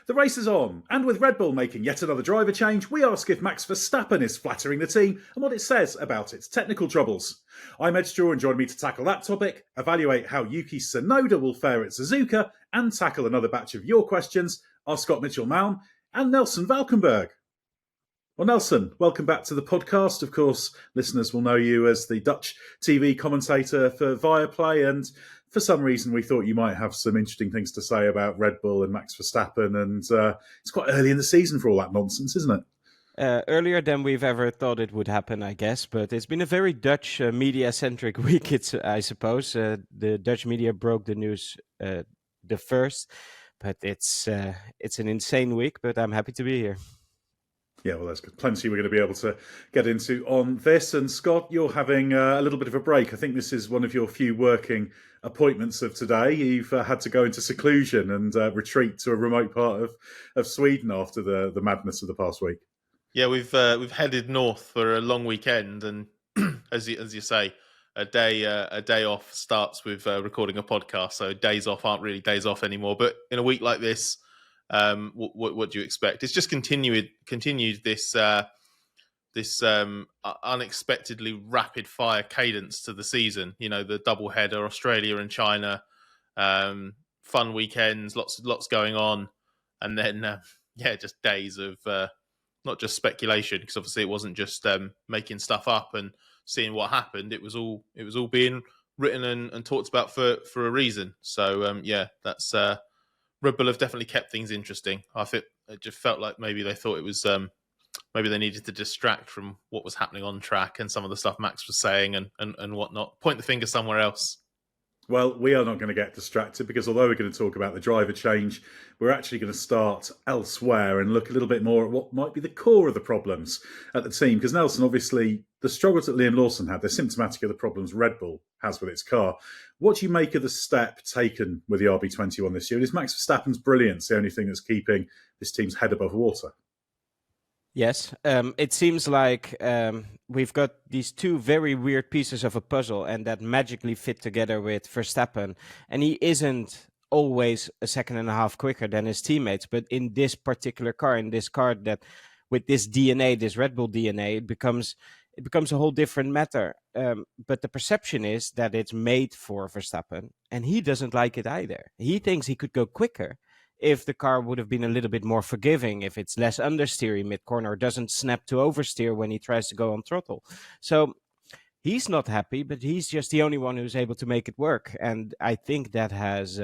The race is on, and with Red Bull making yet another driver change, we ask if Max Verstappen is flattering the team and what it says about its technical troubles. I'm Edd Straw, and join me to tackle that topic, evaluate how Yuki Tsunoda will fare at Suzuka, and tackle another batch of your questions are Scott Mitchell-Malm and Nelson Valkenburg. Well, Nelson, welcome back to the podcast. Of course, listeners will know you as the Dutch TV commentator for Viaplay, and for some reason we thought you might have some interesting things to say about Red Bull and Max Verstappen, and it's quite early in the season for all that nonsense, isn't it? Earlier than we've ever thought it would happen, I guess, but it's been a very Dutch media-centric week, I suppose. The Dutch media broke the news the first, but it's an insane week, but I'm happy to be here. Yeah, well, there's plenty we're going to be able to get into on this. And Scott, you're having a little bit of a break. I think this is one of your few working appointments of today. You've had to go into seclusion and retreat to a remote part of Sweden after the madness of the past week. Yeah, we've headed north for a long weekend, and as you say, a day off starts with recording a podcast. So days off aren't really days off anymore. But in a week like this, what do you expect? It's just continued this unexpectedly rapid fire cadence to the season. You know, the double header, Australia and China, fun weekends, lots going on, and then just days of not just speculation, because obviously it wasn't just making stuff up and seeing what happened. It was all being written and talked about for a reason. So that's. Red Bull have definitely kept things interesting. I think it just felt like maybe they thought it was maybe they needed to distract from what was happening on track and some of the stuff Max was saying and whatnot. Point the finger somewhere else. Well, we are not going to get distracted, because although we're going to talk about the driver change, we're actually going to start elsewhere and look a little bit more at what might be the core of the problems at the team. Because Nelson, obviously, the struggles that Liam Lawson had, they're symptomatic of the problems Red Bull has with its car. What do you make of the step taken with the RB21 this year? Is Max Verstappen's brilliance the only thing that's keeping this team's head above water? Yes, it seems like we've got these two very weird pieces of a puzzle, and that magically fit together with Verstappen. And he isn't always a second and a half quicker than his teammates, but in this particular car, that with this DNA, this Red Bull DNA, it becomes a whole different matter. But the perception is that it's made for Verstappen, and he doesn't like it either. He thinks he could go quicker if the car would have been a little bit more forgiving, if it's less understeery mid-corner, or doesn't snap to oversteer when he tries to go on throttle. So he's not happy, but he's just the only one who's able to make it work. And I think that has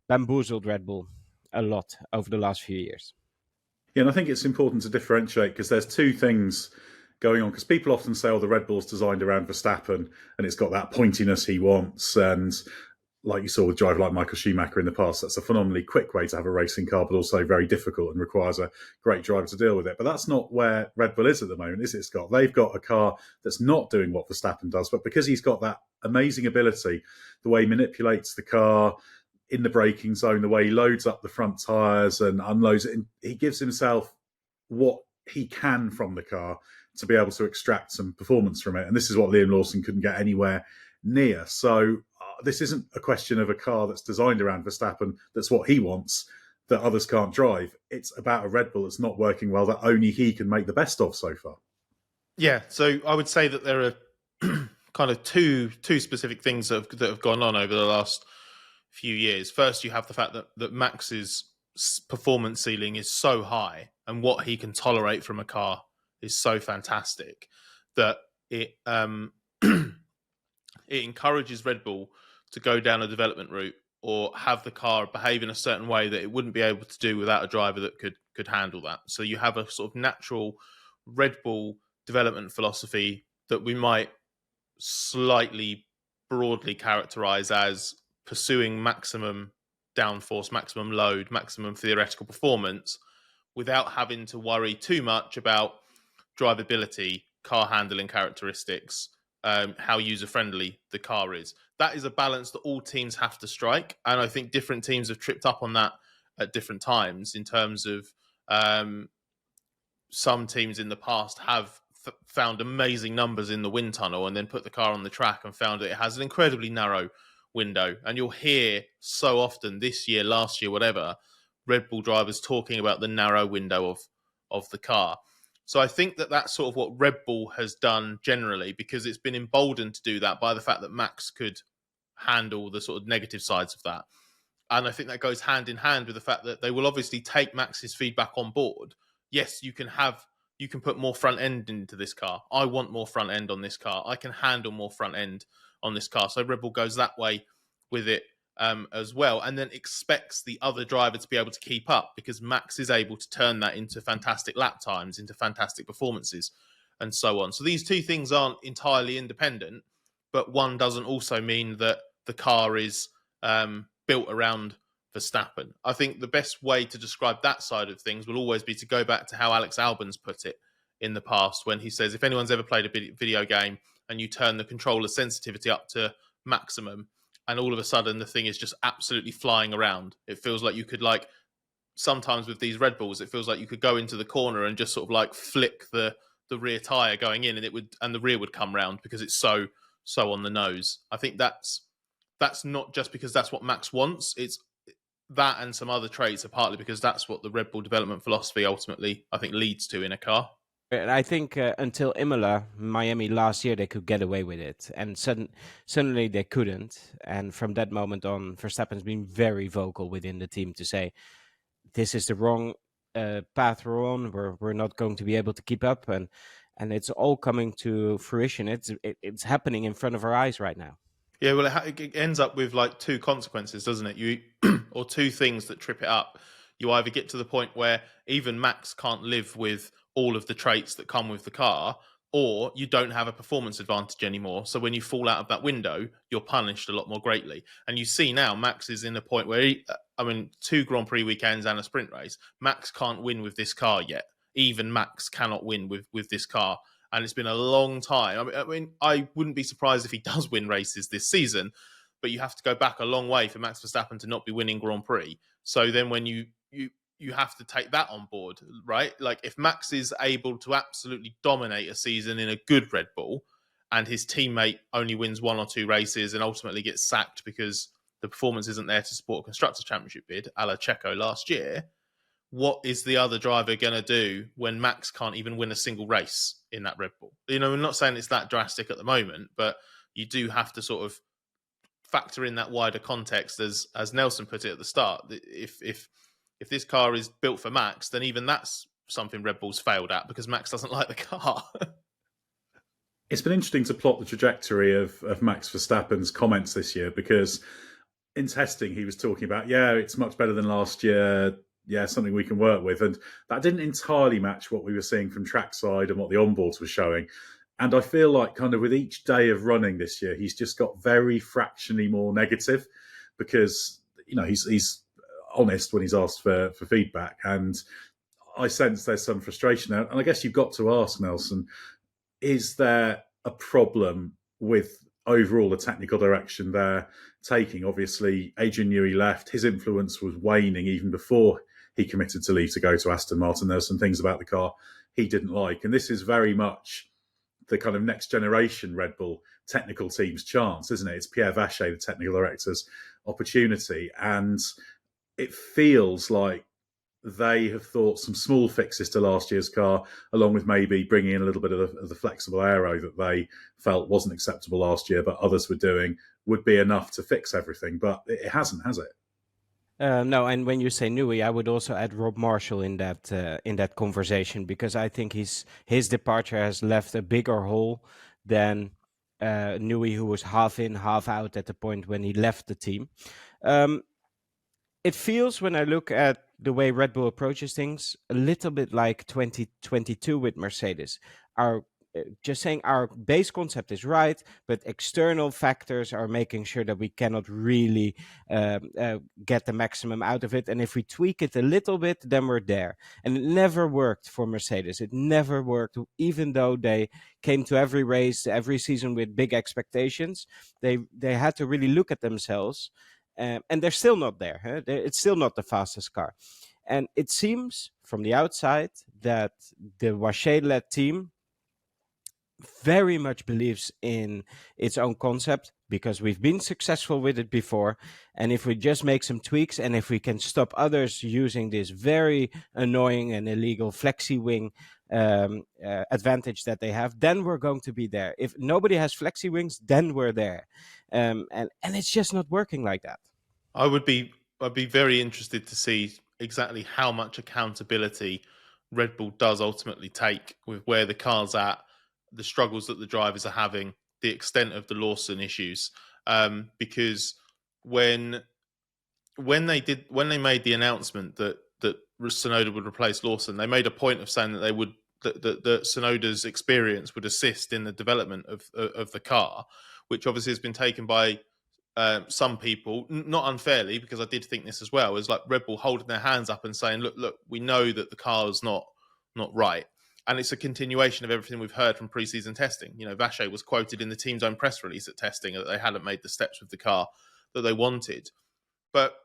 bamboozled Red Bull a lot over the last few years. Yeah, and I think it's important to differentiate, because there's two things going on. Because people often say, the Red Bull's designed around Verstappen and it's got that pointiness he wants. And like you saw with a driver like Michael Schumacher in the past, that's a phenomenally quick way to have a racing car, but also very difficult and requires a great driver to deal with it. But that's not where Red Bull is at the moment, is it, Scott? They've got a car that's not doing what Verstappen does, but because he's got that amazing ability, the way he manipulates the car in the braking zone, the way he loads up the front tyres and unloads it, and he gives himself what he can from the car to be able to extract some performance from it. And this is what Liam Lawson couldn't get anywhere near. So this isn't a question of a car that's designed around Verstappen, that's what he wants, that others can't drive. It's about a Red Bull that's not working well, that only he can make the best of so far. Yeah, so I would say that there are kind of two specific things that have gone on over the last few years. First, you have the fact that Max's performance ceiling is so high, and what he can tolerate from a car is so fantastic that it it encourages Red Bull to go down a development route or have the car behave in a certain way that it wouldn't be able to do without a driver that could handle that. So you have a sort of natural Red Bull development philosophy that we might slightly broadly characterize as pursuing maximum downforce, maximum load, maximum theoretical performance without having to worry too much about drivability, car handling characteristics, how user-friendly the car is. That is a balance that all teams have to strike. And I think different teams have tripped up on that at different times, in terms of some teams in the past have found amazing numbers in the wind tunnel and then put the car on the track and found that it has an incredibly narrow window. And you'll hear so often this year, last year, whatever, Red Bull drivers talking about the narrow window of the car. So I think that that's sort of what Red Bull has done generally, because it's been emboldened to do that by the fact that Max could handle the sort of negative sides of that. And I think that goes hand in hand with the fact that they will obviously take Max's feedback on board. Yes, you can put more front end into this car. I want more front end on this car. I can handle more front end on this car. So Red Bull goes that way with it as well, and then expects the other driver to be able to keep up, because Max is able to turn that into fantastic lap times, into fantastic performances, and so on. So these two things aren't entirely independent, but one doesn't also mean that the car is built around Verstappen. I think the best way to describe that side of things will always be to go back to how Alex Albon's put it in the past, when he says, if anyone's ever played a video game and you turn the controller sensitivity up to maximum, and all of a sudden the thing is just absolutely flying around. It feels like you could, like, sometimes with these Red Bulls, it feels like you could go into the corner and just sort of like flick the rear tire going in, and the rear would come round because it's so on the nose. I think that's not just because that's what Max wants. It's that and some other traits are partly because that's what the Red Bull development philosophy ultimately, I think, leads to in a car. And I think until Imola, Miami last year, they could get away with it. And suddenly they couldn't. And from that moment on, Verstappen's been very vocal within the team to say, this is the wrong path we're on. We're not going to be able to keep up. And it's all coming to fruition. It's happening in front of our eyes right now. Yeah, well, it ends up with like two consequences, doesn't it? Or two things that trip it up. You either get to the point where even Max can't live with all of the traits that come with the car, or you don't have a performance advantage anymore. So when you fall out of that window, you're punished a lot more greatly. And you see now Max is in a point where, 2 Grand Prix weekends and a sprint race, Max can't win with this car yet. Even Max cannot win with this car. And it's been a long time. I wouldn't be surprised if he does win races this season, but you have to go back a long way for Max Verstappen to not be winning Grand Prix. So then when you have to take that on board, right? Like, if Max is able to absolutely dominate a season in a good Red Bull, and his teammate only wins 1 or 2 races and ultimately gets sacked because the performance isn't there to support a Constructors' Championship bid, a la Checo last year, what is the other driver going to do when Max can't even win a single race in that Red Bull? I'm not saying it's that drastic at the moment, but you do have to sort of factor in that wider context, as Nelson put it at the start. If this car is built for Max, then even that's something Red Bull's failed at, because Max doesn't like the car. It's been interesting to plot the trajectory of Max Verstappen's comments this year, because in testing he was talking about, it's much better than last year, something we can work with. And that didn't entirely match what we were seeing from trackside and what the onboards were showing. And I feel like kind of with each day of running this year, he's just got very fractionally more negative, because, he's honest when he's asked for feedback. And I sense there's some frustration there. And I guess you've got to ask, Nelson, is there a problem with overall the technical direction they're taking? Obviously, Adrian Newey left. His influence was waning even before he committed to leave to go to Aston Martin. There's some things about the car he didn't like. And this is very much the kind of next generation Red Bull technical team's chance, isn't it? It's Pierre Vacher, the technical director's opportunity. And it feels like they have thought some small fixes to last year's car, along with maybe bringing in a little bit of the flexible aero that they felt wasn't acceptable last year, but others were doing, would be enough to fix everything. But it hasn't, has it? No, and when you say Newey, I would also add Rob Marshall in that conversation, because I think his departure has left a bigger hole than Newey, who was half in, half out at the point when he left the team. It feels, when I look at the way Red Bull approaches things, a little bit like 2022 with Mercedes. Just saying our base concept is right, but external factors are making sure that we cannot really get the maximum out of it. And if we tweak it a little bit, then we're there. And it never worked for Mercedes. It never worked, even though they came to every race, every season with big expectations. They had to really look at themselves. And they're still not there. Huh? It's still not the fastest car. And it seems from the outside that the Vacher-led team very much believes in its own concept, because we've been successful with it before. And if we just make some tweaks, and if we can stop others using this very annoying and illegal flexi wing advantage that they have, then we're going to be there. If nobody has flexi wings, then we're there. And it's just not working like that. I'd be very interested to see exactly how much accountability Red Bull does ultimately take with where the car's at, the struggles that the drivers are having, the extent of the Lawson issues. Because when they made the announcement that Tsunoda would replace Lawson, they made a point of saying that that Tsunoda's experience would assist in the development of the car, which obviously has been taken by some people, not unfairly, because I did think this as well, is like Red Bull holding their hands up and saying, look, we know that the car's not right. And it's a continuation of everything we've heard from preseason testing. You know, Vache was quoted in the team's own press release at testing that they hadn't made the steps with the car that they wanted. But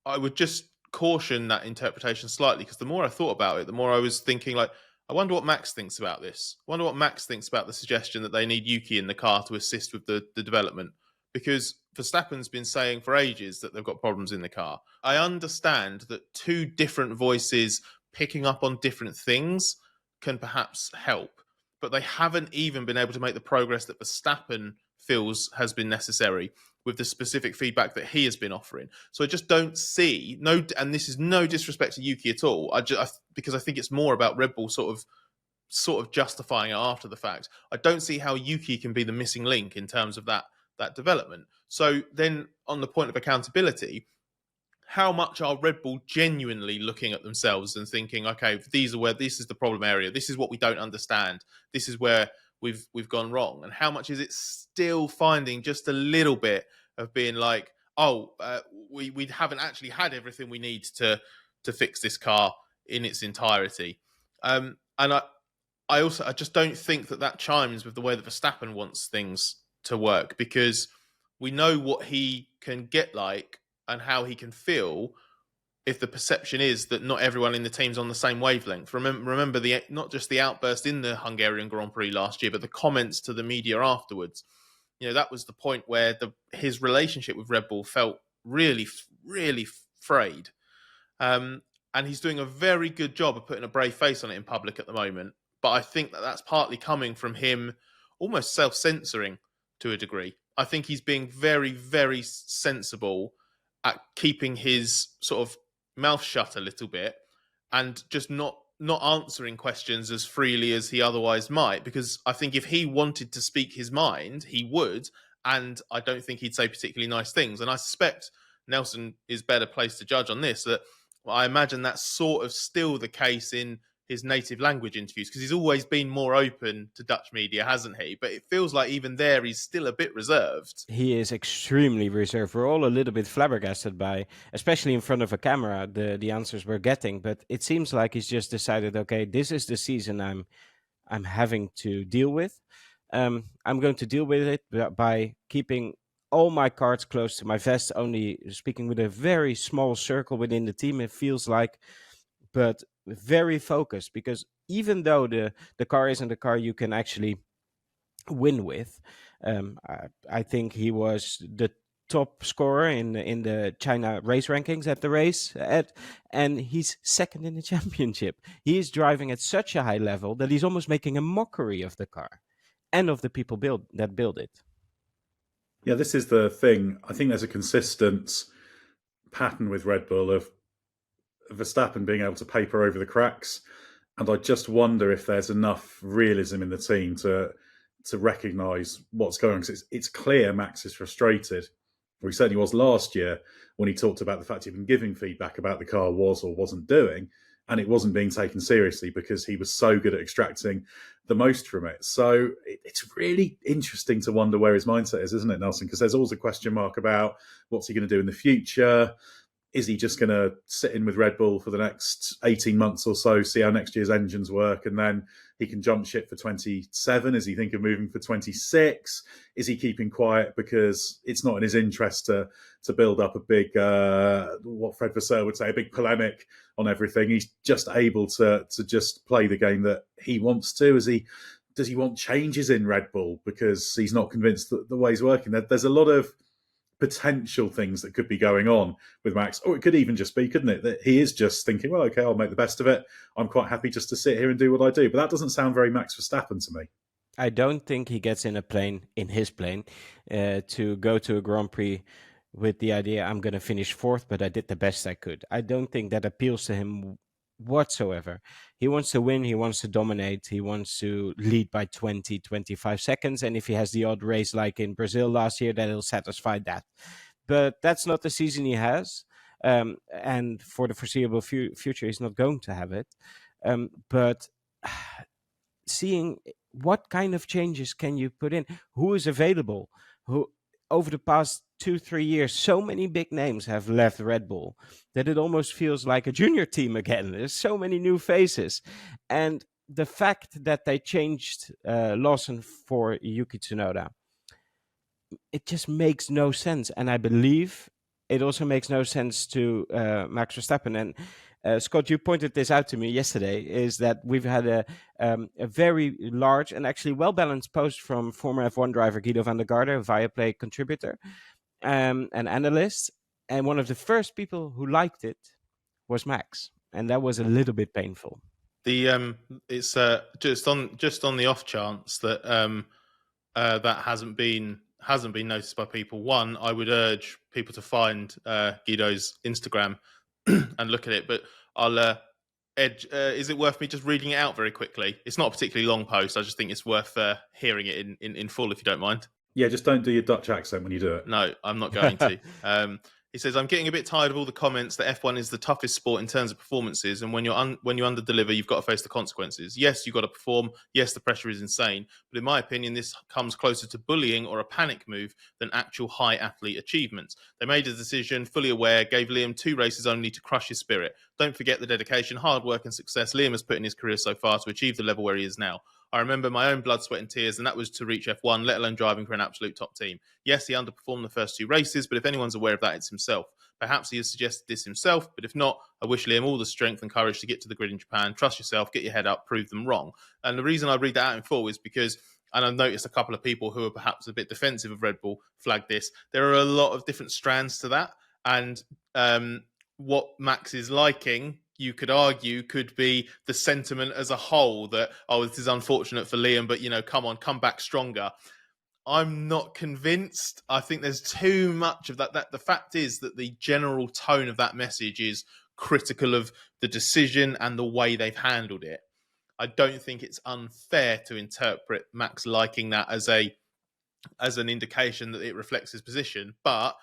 I would just caution that interpretation slightly, because the more I thought about it, the more I was thinking, like, I wonder what Max thinks about this. I wonder what Max thinks about the suggestion that they need Yuki in the car to assist with the development. Because Verstappen's been saying for ages that they've got problems in the car. I understand that two different voices picking up on different things can perhaps help, but they haven't even been able to make the progress that Verstappen feels has been necessary with the specific feedback that he has been offering. So I just don't see, and this is no disrespect to Yuki at all, because I think it's more about Red Bull sort of justifying it after the fact. I don't see how Yuki can be the missing link in terms of that development. So then on the point of accountability, how much are Red Bull genuinely looking at themselves and thinking, okay, this is the problem area, this is what we don't understand, this is where we've gone wrong, and how much is it still finding just a little bit of being like, we haven't actually had everything we need to fix this car in its entirety. And I just don't think that chimes with the way that Verstappen wants things to work, because we know what he can get like and how he can feel if the perception is that not everyone in the team's on the same wavelength. Remember not just the outburst in the Hungarian Grand Prix last year, but the comments to the media afterwards. You know, that was the point where his relationship with Red Bull felt really, really frayed. And he's doing a very good job of putting a brave face on it in public at the moment. But I think that's partly coming from him almost self-censoring to a degree. I think he's being very, very sensible at keeping his sort of mouth shut a little bit and just not answering questions as freely as he otherwise might, because I think if he wanted to speak his mind, he would, and I don't think he'd say particularly nice things. And I suspect Nelson is better placed to judge on this, that I imagine that's sort of still the case in his native language interviews, because he's always been more open to Dutch media, hasn't he? But it feels like even there he's still a bit reserved. He is extremely reserved. We're all a little bit flabbergasted by, especially in front of a camera, the answers we're getting. But it seems like he's just decided, okay, this is the season I'm having to deal with. I'm going to deal with it by keeping all my cards close to my vest, only speaking with a very small circle within the team, it feels like, but very focused, because even though the car isn't a car you can actually win with, I think he was the top scorer in the China race rankings at the race, and he's second in the championship. He is driving at such a high level that he's almost making a mockery of the car and of the people that build it. Yeah, this is the thing. I think there's a consistent pattern with Red Bull of Verstappen being able to paper over the cracks, and I just wonder if there's enough realism in the team to recognise what's going on. Because it's clear Max is frustrated. Or he certainly was last year when he talked about the fact he'd been giving feedback about the car was or wasn't doing, and it wasn't being taken seriously because he was so good at extracting the most from it. So it's really interesting to wonder where his mindset is, isn't it, Nelson? Because there's always a question mark about what's he going to do in the future. Is he just going to sit in with Red Bull for the next 18 months or so, see how next year's engines work, and then he can jump ship for 27? Is he thinking of moving for 26? Is he keeping quiet because it's not in his interest to build up a big, what Fred Vasseur would say, a big polemic on everything? He's just able to just play the game that he wants to. Is he does he want changes in Red Bull because he's not convinced that the way's working? There's a lot of potential things that could be going on with Max, or it could even just be, couldn't it, that he is just thinking, well, okay, I'll make the best of it. I'm quite happy just to sit here and do what I do. But that doesn't sound very Max Verstappen to me. I don't think he gets in his plane, to go to a Grand Prix with the idea I'm going to finish fourth, but I did the best I could. I don't think that appeals to him whatsoever. He wants to win. He wants to dominate. He wants to lead by 20, 25 seconds. And if he has the odd race like in Brazil last year, then he'll satisfy that. But that's not the season he has. And for the foreseeable future, he's not going to have it. But seeing what kind of changes can you put in, who is available, who over the past 2-3 years, so many big names have left Red Bull that it almost feels like a junior team again. There's so many new faces. And the fact that they changed Lawson for Yuki Tsunoda, it just makes no sense. And I believe it also makes no sense to Max Verstappen. And Scott, you pointed this out to me yesterday, is that we've had a very large and actually well-balanced post from former F1 driver Guido van der Garde, a Viaplay contributor, an analyst. And one of the first people who liked it was Max. And that was a little bit painful. It's just on the off chance that that hasn't been noticed by people. One, I would urge people to find Guido's Instagram and look at it. But I'll Ed, is it worth me just reading it out very quickly? It's not a particularly long post. I just think it's worth hearing it in full, if you don't mind. Yeah, just don't do your Dutch accent when you do it. No, I'm not going to. He says, I'm getting a bit tired of all the comments that F1 is the toughest sport in terms of performances, and when you under-deliver, you've got to face the consequences. Yes, you've got to perform. Yes, the pressure is insane. But in my opinion, this comes closer to bullying or a panic move than actual high athlete achievements. They made a decision, fully aware, gave Liam 2 races only to crush his spirit. Don't forget the dedication, hard work and success Liam has put in his career so far to achieve the level where he is now. I remember my own blood, sweat and tears, and that was to reach F1, let alone driving for an absolute top team. Yes, he underperformed the first 2 races, but if anyone's aware of that, it's himself. Perhaps he has suggested this himself, but if not, I wish Liam all the strength and courage to get to the grid in Japan. Trust yourself, get your head up, prove them wrong. And the reason I read that out in full is because, and I've noticed a couple of people who are perhaps a bit defensive of Red Bull flag this, there are a lot of different strands to that. And what Max is liking, you could argue, could be the sentiment as a whole that, oh, this is unfortunate for Liam, but, come on, come back stronger. I'm not convinced. I think there's too much of that. The fact is that the general tone of that message is critical of the decision and the way they've handled it. I don't think it's unfair to interpret Max liking that as an indication that it reflects his position. But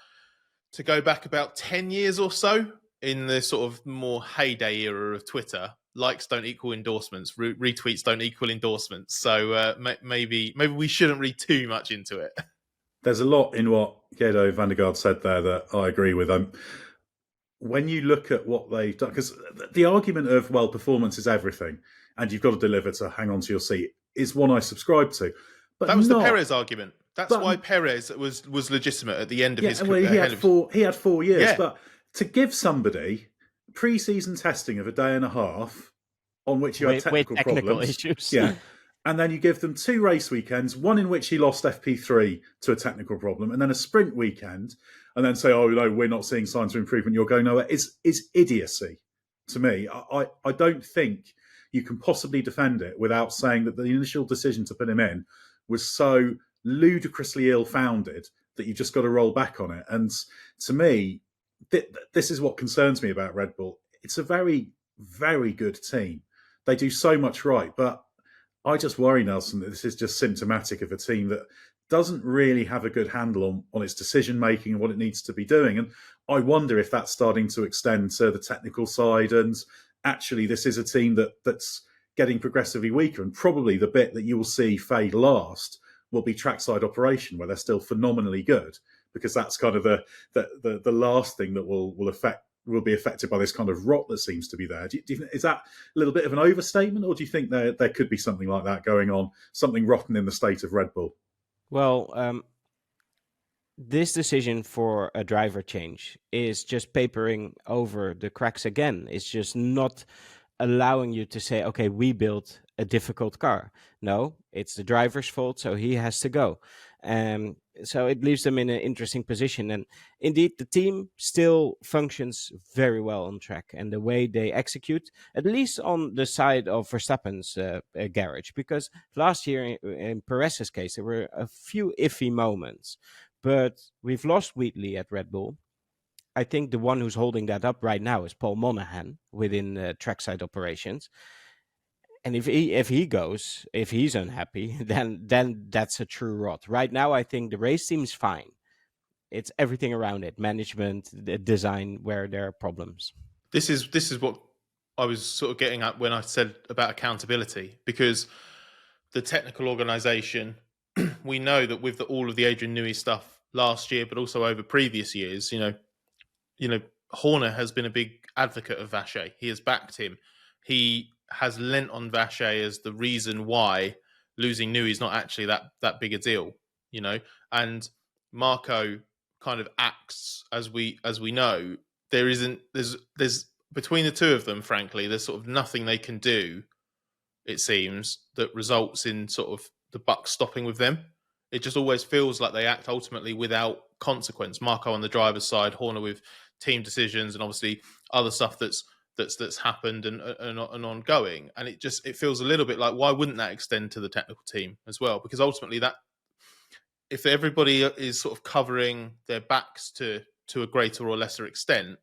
to go back about 10 years or so, in the sort of more heyday era of Twitter, likes don't equal endorsements, retweets don't equal endorsements. So maybe we shouldn't read too much into it. There's a lot in what Guido van der Garde said there that I agree with. When you look at what they've done, because the argument of, well, performance is everything and you've got to deliver to hang on to your seat is one I subscribe to. But that was the Perez argument. That's why Perez was legitimate at the end of his career. He had 4 years, yeah. But to give somebody pre-season testing of a day and a half on which you had technical problems, issues. Yeah, and then you give them 2 race weekends, one in which he lost FP3 to a technical problem, and then a sprint weekend, and then say, oh, no, we're not seeing signs of improvement, you're going nowhere, is idiocy to me. I don't think you can possibly defend it without saying that the initial decision to put him in was so ludicrously ill-founded that you've just got to roll back on it. And to me, this is what concerns me about Red Bull. It's a very, very good team. They do so much right, but I just worry, Nelson, that this is just symptomatic of a team that doesn't really have a good handle on its decision-making and what it needs to be doing. And I wonder if that's starting to extend to the technical side. And actually, this is a team that's getting progressively weaker. And probably the bit that you will see fade last will be trackside operation, where they're still phenomenally good, because that's kind of the last thing that will be affected by this kind of rot that seems to be there. Do you think, is that a little bit of an overstatement, or do you think there could be something like that going on, something rotten in the state of Red Bull? Well, this decision for a driver change is just papering over the cracks again. It's just not allowing you to say, okay, we built a difficult car. No, it's the driver's fault, so he has to go. So it leaves them in an interesting position. And indeed, the team still functions very well on track, and the way they execute, at least on the side of Verstappen's garage, because last year in Perez's case, there were a few iffy moments, but we've lost Wheatley at Red Bull. I think the one who's holding that up right now is Paul Monahan within trackside operations. And if he goes, if he's unhappy, then that's a true rot. Right now, I think the race team is fine. It's everything around it, management, the design, where there are problems. This is what I was sort of getting at when I said about accountability, because the technical organisation, we know that with all of the Adrian Newey stuff last year, but also over previous years, Horner has been a big advocate of Vacher. He has backed him. He has lent on Vacher as the reason why losing Newey is not actually that big a deal, and Marco kind of acts as we know. There's between the two of them, frankly, there's sort of nothing they can do, it seems, that results in sort of the buck stopping with them. It just always feels like they act ultimately without consequence. Marco on the driver's side, Horner with team decisions, and obviously other stuff that's happened and ongoing. And it feels a little bit like, why wouldn't that extend to the technical team as well? Because ultimately, that if everybody is sort of covering their backs to a greater or lesser extent,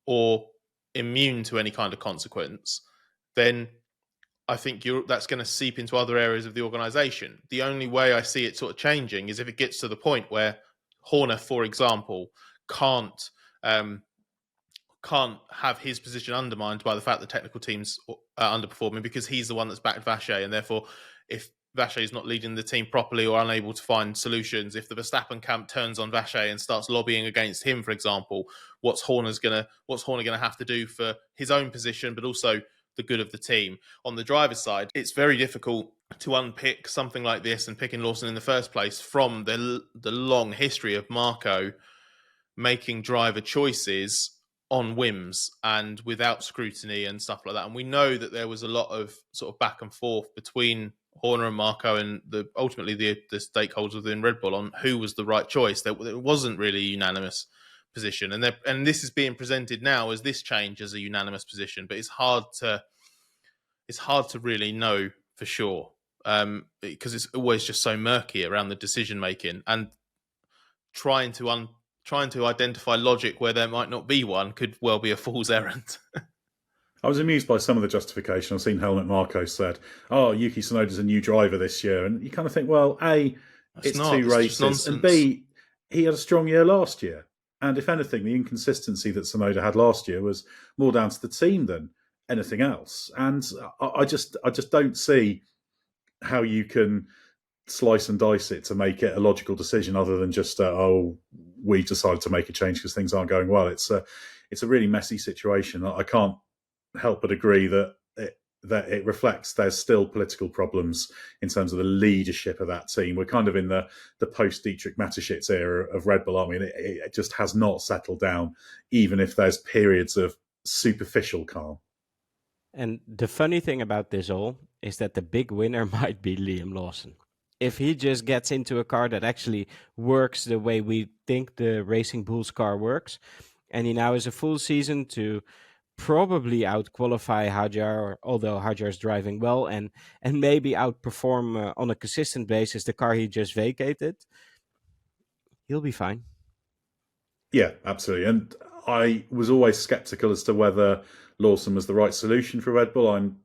or immune to any kind of consequence, then I think that's going to seep into other areas of the organisation. The only way I see it sort of changing is if it gets to the point where Horner, for example, can't have his position undermined by the fact that technical teams are underperforming, because he's the one that's backed Vacher, and therefore, if Vacher is not leading the team properly or unable to find solutions, if the Verstappen camp turns on Vacher and starts lobbying against him, for example, what's Horner going to have to do for his own position, but also the good of the team? On the driver's side, it's very difficult to unpick something like this and picking Lawson in the first place from the long history of Marco making driver choices on whims and without scrutiny and stuff like that. And we know that there was a lot of sort of back and forth between Horner and Marco and ultimately the stakeholders within Red Bull on who was the right choice. There wasn't really a unanimous position, and this is being presented now as this change as a unanimous position, but it's hard to really know for sure, because it's always just so murky around the decision making, and trying to identify logic where there might not be one could well be a fool's errand. I was amused by some of the justification. I've seen Helmut Marko said, Yuki Tsunoda's a new driver this year. And you kind of think, well, A, it's two races, and B, he had a strong year last year. And if anything, the inconsistency that Tsunoda had last year was more down to the team than anything else. And I just don't see how you can slice and dice it to make it a logical decision other than just, we decided to make a change because things aren't going well. It's a really messy situation. I can't help but agree that it reflects there's still political problems in terms of the leadership of that team. We're kind of in the post-Dietrich Mateschitz era of Red Bull, aren't we? And it just has not settled down, even if there's periods of superficial calm. And the funny thing about this all is that the big winner might be Liam Lawson. If he just gets into a car that actually works the way we think the Racing Bulls car works, and he now has a full season to probably out-qualify Hadjar, although Hadjar is driving well, and maybe outperform on a consistent basis the car he just vacated, he'll be fine. Yeah, absolutely. And I was always sceptical as to whether Lawson was the right solution for Red Bull. I'm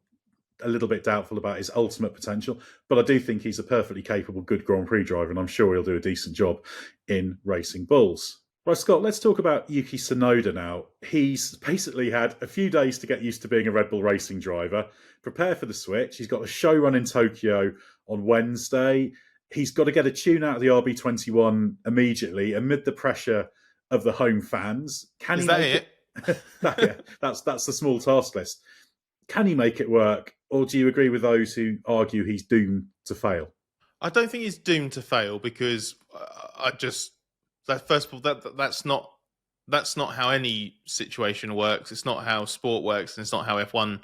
a little bit doubtful about his ultimate potential, but I do think he's a perfectly capable, good Grand Prix driver, and I'm sure he'll do a decent job in Racing Bulls. Right, Scott, let's talk about Yuki Tsunoda now. He's basically had a few days to get used to being a Red Bull racing driver, prepare for the switch. He's got a show run in Tokyo on Wednesday. He's got to get a tune out of the RB21 immediately amid the pressure of the home fans. Can Is he that make it? Yeah, that's the small task list. Can he make it work, or do you agree with those who argue he's doomed to fail? I don't think he's doomed to fail, because first of all, that's not how any situation works. It's not how sport works, and it's not how F1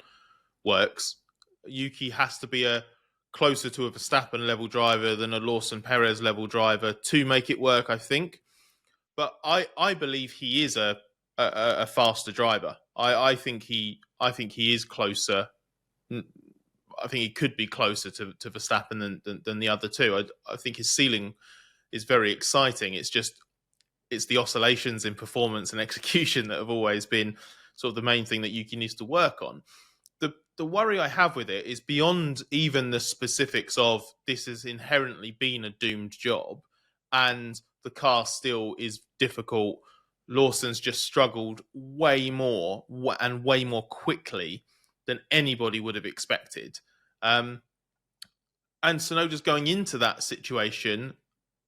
works. Yuki has to be closer to a Verstappen level driver than a Lawson Perez level driver to make it work, I think. But I believe he is a faster driver. I think he is closer. I think he could be closer to Verstappen than the other two. I think his ceiling is very exciting. It's the oscillations in performance and execution that have always been sort of the main thing that Yuki needs to work on. The worry I have with it is beyond even the specifics of this has inherently been a doomed job and the car still is difficult. Lawson's just struggled way more and way more quickly than anybody would have expected. And Tsunoda's going into that situation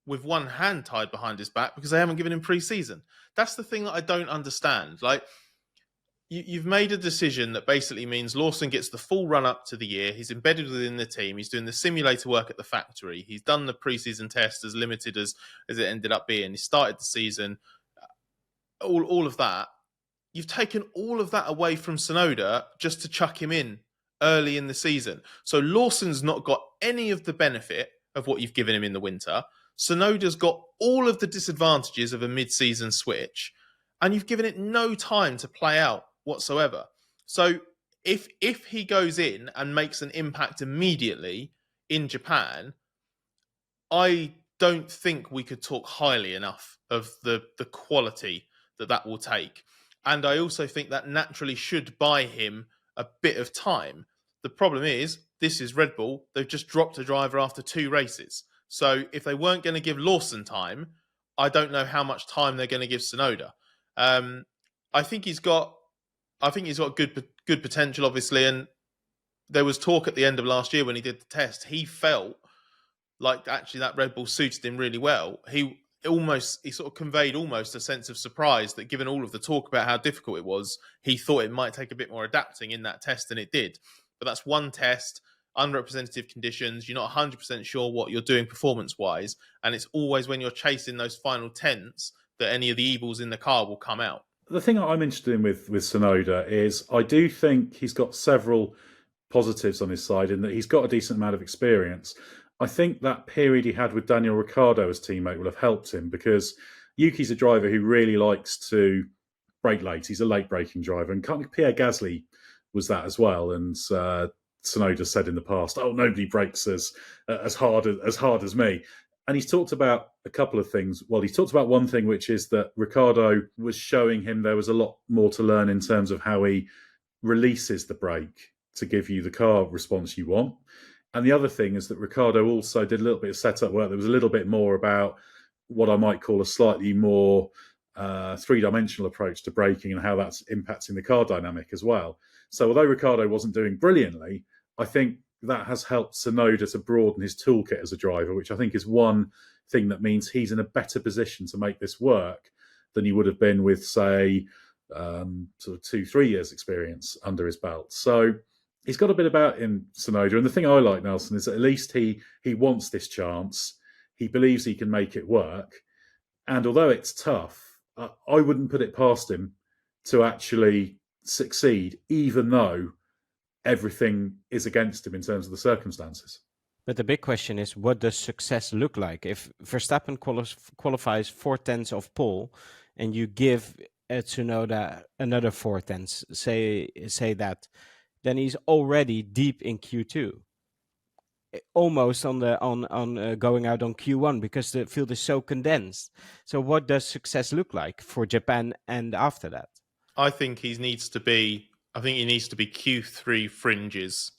with one hand tied behind his back because they haven't given him pre-season. That's the thing that I don't understand. Like, you've made a decision that basically means Lawson gets the full run up to the year. He's embedded within the team. He's doing the simulator work at the factory. He's done the preseason test as limited as it ended up being. He started the season. All of that. You've taken all of that away from Tsunoda just to chuck him in early in the season. So Lawson's not got any of the benefit of what you've given him in the winter. Tsunoda's got all of the disadvantages of a mid-season switch, and you've given it no time to play out whatsoever. So if he goes in and makes an impact immediately in Japan, I don't think we could talk highly enough of the quality that will take. And I also think that naturally should buy him a bit of time. The problem is, this is Red Bull. They've just dropped a driver after 2 races. So if they weren't going to give Lawson time, I don't know how much time they're going to give Tsunoda. I think he's got good potential, obviously. And there was talk at the end of last year when he did the test. He felt like actually that Red Bull suited him really well. He sort of conveyed almost a sense of surprise that given all of the talk about how difficult it was, he thought it might take a bit more adapting in that test than it did. But that's one test, unrepresentative conditions. You're not 100% sure what you're doing performance-wise. And it's always when you're chasing those final tenths that any of the evils in the car will come out. The thing I'm interested in with Tsunoda is I do think he's got several positives on his side in that he's got a decent amount of experience. I think that period he had with Daniel Ricciardo as teammate will have helped him because Yuki's a driver who really likes to brake late. He's a late braking driver, and Pierre Gasly was that as well. And Tsunoda said in the past, "Oh, nobody brakes as hard as me." And he's talked about a couple of things. Well, he's talked about one thing, which is that Ricciardo was showing him there was a lot more to learn in terms of how he releases the brake to give you the car response you want. And the other thing is that Ricciardo also did a little bit of setup work that was a little bit more about what I might call a slightly more three-dimensional approach to braking and how that's impacting the car dynamic as well. So although Ricciardo wasn't doing brilliantly, I think that has helped Tsunoda to broaden his toolkit as a driver, which I think is one thing that means he's in a better position to make this work than he would have been with, say, sort of 2-3 years experience under his belt. So he's got a bit about him, Tsunoda. And the thing I like, Nelson, is that at least he wants this chance. He believes he can make it work. And although it's tough, I wouldn't put it past him to actually succeed, even though everything is against him in terms of the circumstances. But the big question is, what does success look like? If Verstappen qualifies 4/10 of pole, and you give Tsunoda another 4/10, say that, then he's already deep in Q2, almost on going out on Q1 because the field is so condensed. So, what does success look like for Japan and after that? I think he needs to be Q3 fringes.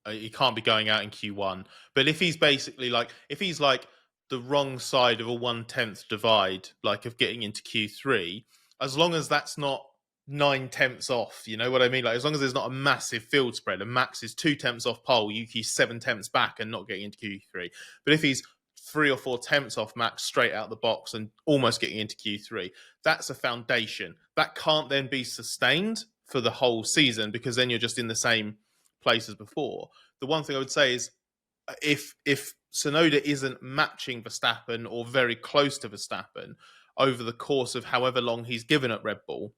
He can't be going out in Q1. But if he's basically if he's the wrong side of a 1/10 divide, of getting into Q3, as long as that's not 9/10 off, you know what I mean? As long as there's not a massive field spread, and Max is 2/10 off pole, Yuki's 7/10 back and not getting into Q3. But if he's 3 or 4/10 off Max straight out the box and almost getting into Q3, that's a foundation. That can't then be sustained for the whole season because then you're just in the same place as before. The one thing I would say is if Tsunoda isn't matching Verstappen or very close to Verstappen over the course of however long he's given at Red Bull,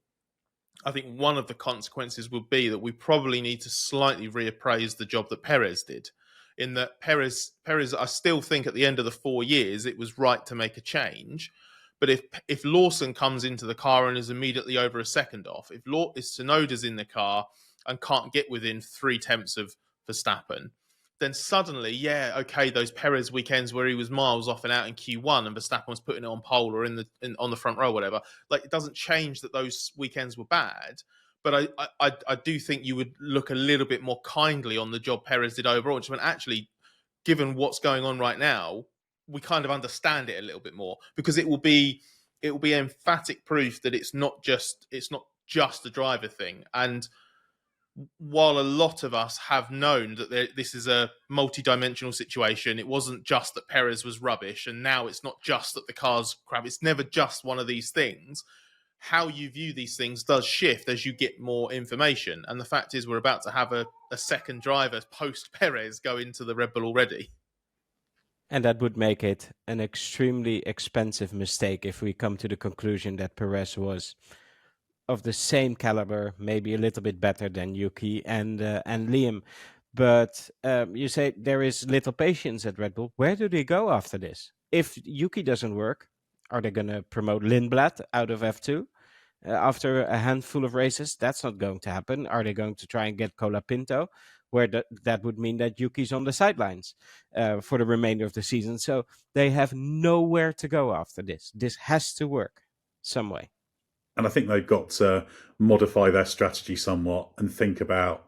I think one of the consequences would be that we probably need to slightly reappraise the job that Perez did. In that Perez, I still think at the end of the 4 years, it was right to make a change. But if Lawson comes into the car and is immediately over a second off, if Tsunoda's in the car and can't get within 3/10 of Verstappen, then suddenly, yeah, okay, those Perez weekends where he was miles off and out in Q1 and Verstappen was putting it on pole or on the front row, whatever, like it doesn't change that those weekends were bad. But I do think you would look a little bit more kindly on the job Perez did overall. Just when actually, given what's going on right now, we kind of understand it a little bit more, because it will be emphatic proof that it's not just a driver thing. And while a lot of us have known that this is a multi-dimensional situation, it wasn't just that Perez was rubbish, and now it's not just that the car's crap. It's never just one of these things. How you view these things does shift as you get more information. And the fact is, we're about to have a second driver post Perez go into the Red Bull already. And that would make it an extremely expensive mistake if we come to the conclusion that Perez was of the same caliber, maybe a little bit better than Yuki and Liam. But you say there is little patience at Red Bull. Where do they go after this? If Yuki doesn't work, are they going to promote Lindblad out of F2 after a handful of races? That's not going to happen. Are they going to try and get Colapinto? Where that would mean that Yuki's on the sidelines for the remainder of the season. So they have nowhere to go after this. This has to work some way. And I think they've got to modify their strategy somewhat and think about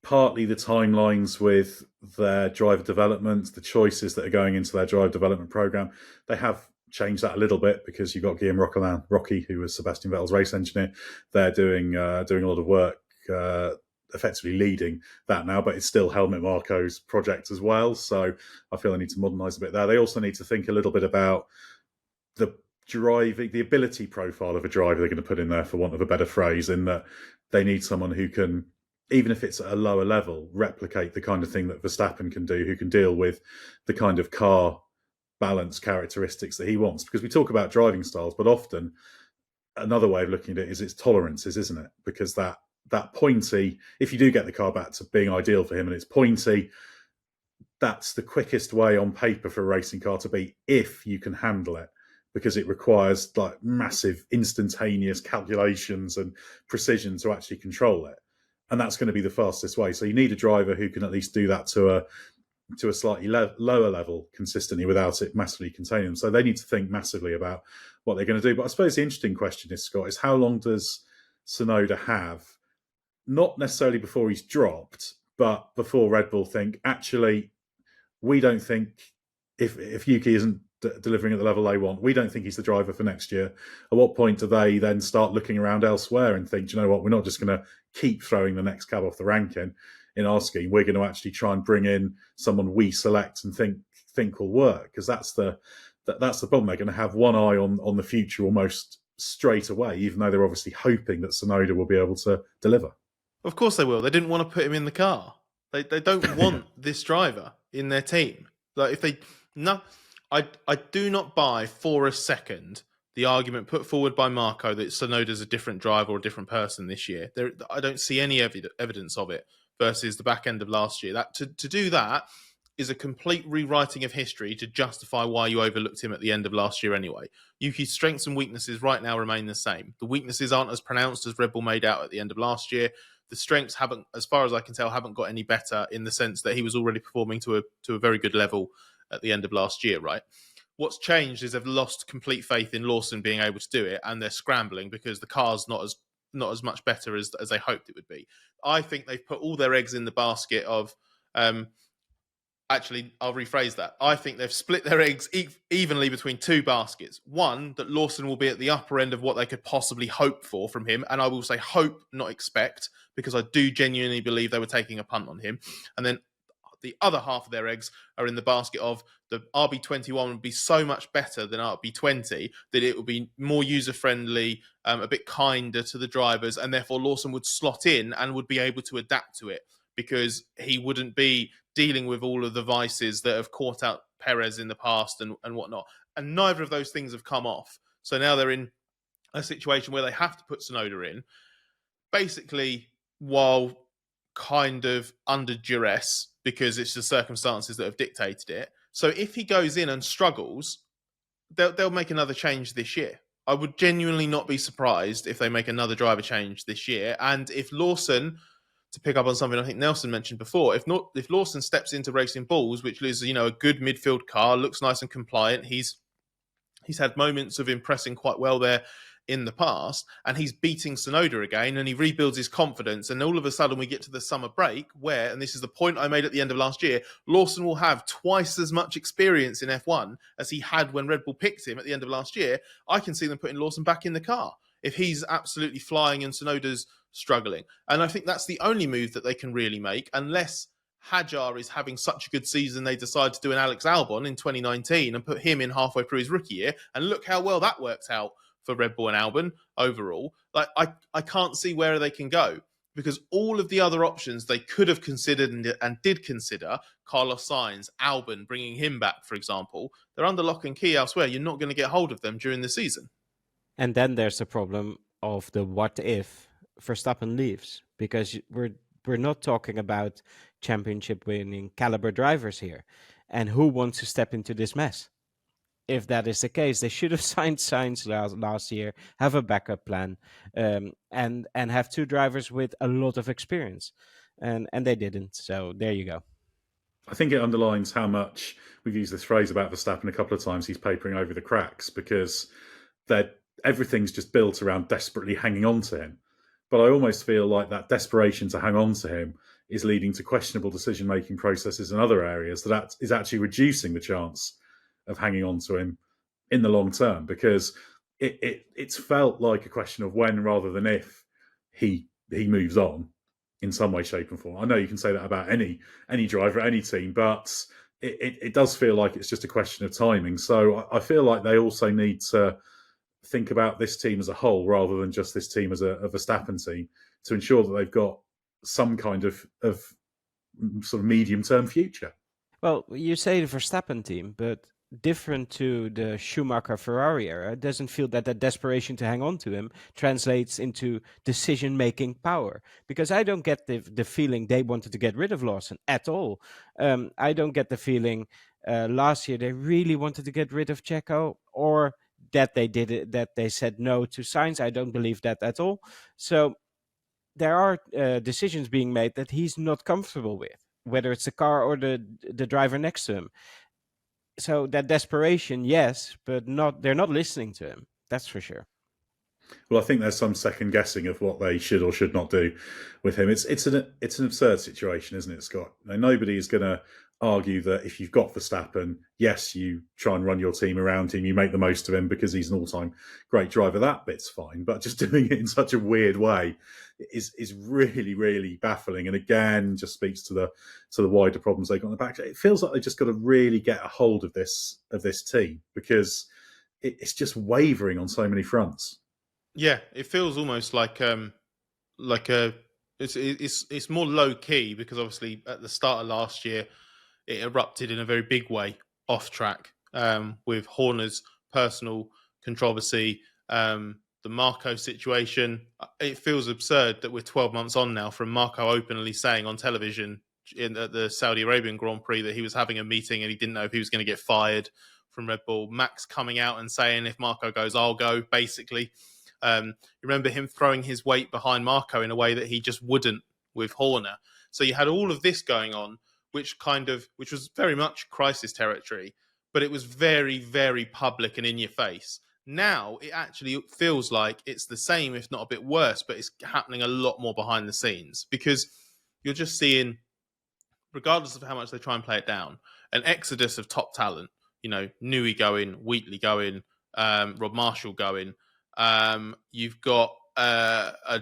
partly the timelines with their driver development, the choices that are going into their driver development program. They have changed that a little bit because you've got Guillaume Rocky, who was Sebastian Vettel's race engineer. They're doing a lot of work, effectively leading that now, but it's still Helmut Marko's project as well. So I feel I need to modernise a bit there. They also need to think a little bit about the ability profile of a driver they're going to put in there, for want of a better phrase, in that they need someone who can, even if it's at a lower level, replicate the kind of thing that Verstappen can do, who can deal with the kind of car balance characteristics that he wants. Because we talk about driving styles, but often another way of looking at it is its tolerances, isn't it? Because that pointy, if you do get the car back to being ideal for him and it's pointy, that's the quickest way on paper for a racing car to be, if you can handle it, because it requires like massive instantaneous calculations and precision to actually control it. And that's going to be the fastest way. So you need a driver who can at least do that to a slightly lower level consistently without it massively containing them. So they need to think massively about what they're going to do. But I suppose the interesting question is, Scott, is how long does Tsunoda have, not necessarily before he's dropped, but before Red Bull think, actually, we don't think, if Yuki isn't delivering at the level they want, we don't think he's the driver for next year. At what point do they then start looking around elsewhere and think, do you know what, we're not just going to keep throwing the next cab off the rank in our scheme. We're going to actually try and bring in someone we select and think will work, because that's the problem. They're going to have one eye on the future almost straight away, even though they're obviously hoping that Tsunoda will be able to deliver. Of course they will. They didn't want to put him in the car. They don't want this driver in their team. Like, if they I do not buy for a second the argument put forward by Marko that Tsunoda's a different driver or a different person this year. I don't see any evidence of it versus the back end of last year. That to do that is a complete rewriting of history to justify why you overlooked him at the end of last year anyway. Yuki's strengths and weaknesses right now remain the same. The weaknesses aren't as pronounced as Red Bull made out at the end of last year. The strengths haven't, as far as I can tell, haven't got any better, in the sense that he was already performing to a very good level at the end of last year, right? What's changed is they've lost complete faith in Lawson being able to do it, and they're scrambling because the car's not as much better as they hoped it would be. I think they've put all their eggs in the basket of... Actually, I'll rephrase that. I think they've split their eggs evenly between two baskets. One, that Lawson will be at the upper end of what they could possibly hope for from him. And I will say hope, not expect, because I do genuinely believe they were taking a punt on him. And then the other half of their eggs are in the basket of the RB21 would be so much better than RB20 that it would be more user-friendly, a bit kinder to the drivers, and therefore Lawson would slot in and would be able to adapt to it, because he wouldn't be dealing with all of the vices that have caught out Perez in the past and whatnot. And neither of those things have come off. So now they're in a situation where they have to put Tsunoda in, basically while kind of under duress because it's the circumstances that have dictated it. So if he goes in and struggles, they'll make another change this year. I would genuinely not be surprised if they make another driver change this year. And if Lawson, to pick up on something I think Nelson mentioned before, if Lawson steps into Racing Bulls, which is a good midfield car, looks nice and compliant, he's had moments of impressing quite well there in the past, and he's beating Tsunoda again, and he rebuilds his confidence, and all of a sudden we get to the summer break where, and this is the point I made at the end of last year, Lawson will have twice as much experience in F1 as he had when Red Bull picked him at the end of last year. I can see them putting Lawson back in the car if he's absolutely flying and Tsunoda's struggling. And I think that's the only move that they can really make, unless Hadjar is having such a good season they decide to do an Alex Albon in 2019 and put him in halfway through his rookie year, and look how well that works out for Red Bull and Albon overall. Like I can't see where they can go, because all of the other options they could have considered and did consider, Carlos Sainz, Albon, bringing him back, for example, they're under lock and key elsewhere. You're not going to get hold of them during the season. And then there's the problem of the what if Verstappen leaves, because we're not talking about championship winning caliber drivers here. And who wants to step into this mess? If that is the case, they should have signed Sainz last year, have a backup plan, and have two drivers with a lot of experience. And they didn't. So there you go. I think it underlines how much we've used this phrase about Verstappen a couple of times. He's papering over the cracks because everything's just built around desperately hanging on to him. But I almost feel like that desperation to hang on to him is leading to questionable decision-making processes in other areas that is actually reducing the chance of hanging on to him in the long term, because it's felt like a question of when rather than if he moves on in some way, shape and form. I know you can say that about any driver, any team, but it does feel like it's just a question of timing. So I feel like they also need to think about this team as a whole rather than just this team as a Verstappen team, to ensure that they've got some kind of sort of medium-term future. Well, you say the Verstappen team, but different to the Schumacher Ferrari era, it doesn't feel that desperation to hang on to him translates into decision-making power. Because I don't get the feeling they wanted to get rid of Lawson at all. I don't get the feeling last year they really wanted to get rid of Checo, or that they did it, that they said no to Sainz. I don't believe that at all. So there are decisions being made that he's not comfortable with, whether it's the car or the driver next to him. So that desperation, yes, but they're not listening to him. That's for sure. Well, I think there's some second guessing of what they should or should not do with him. It's an absurd situation, isn't it, Scott? Now, nobody is going to argue that if you've got Verstappen, yes, you try and run your team around him, you make the most of him because he's an all-time great driver. That bit's fine, but just doing it in such a weird way is really, really baffling. And again, just speaks to the wider problems they've got in the back. It feels like they've just got to really get a hold of this team, because it's just wavering on so many fronts. Yeah, it feels almost like it's more low key, because obviously at the start of last year it erupted in a very big way off track, with Horner's personal controversy, the Marco situation. It feels absurd that we're 12 months on now from Marco openly saying on television at the Saudi Arabian Grand Prix that he was having a meeting and he didn't know if he was going to get fired from Red Bull. Max coming out and saying, if Marco goes, I'll go, basically. You remember him throwing his weight behind Marco in a way that he just wouldn't with Horner. So you had all of this going on, which was very much crisis territory, but it was very, very public and in your face. Now it actually feels like it's the same, if not a bit worse, but it's happening a lot more behind the scenes, because you're just seeing, regardless of how much they try and play it down, an exodus of top talent. Newey going, Wheatley going, Rob Marshall going. You've got a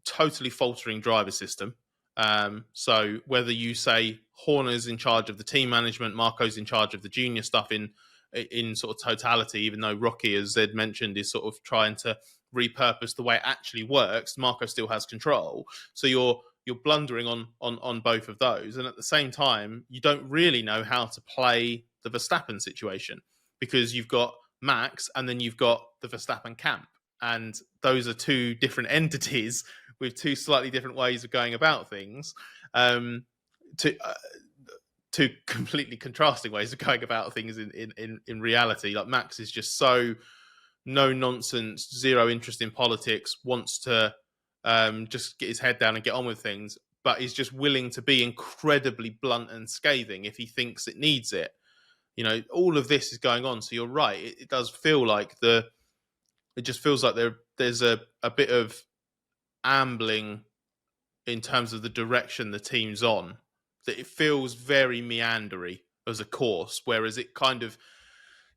totally faltering driver system. So whether you say Horner's in charge of the team management, Marco's in charge of the junior stuff in sort of totality, even though Rocky, as Ed mentioned, is sort of trying to repurpose the way it actually works, Marco still has control. So you're blundering on both of those. And at the same time, you don't really know how to play the Verstappen situation, because you've got Max and then you've got the Verstappen camp. and those are two different entities with two slightly different ways of going about things. Two completely contrasting ways of going about things in reality. Like Max is just so no nonsense, zero interest in politics, wants to just get his head down and get on with things, but he's just willing to be incredibly blunt and scathing if he thinks it needs it. You know, all of this is going on. So you're right. It does feel like it just feels like there's a bit of ambling in terms of the direction the team's on, that it feels very meandery as a course, whereas it kind of,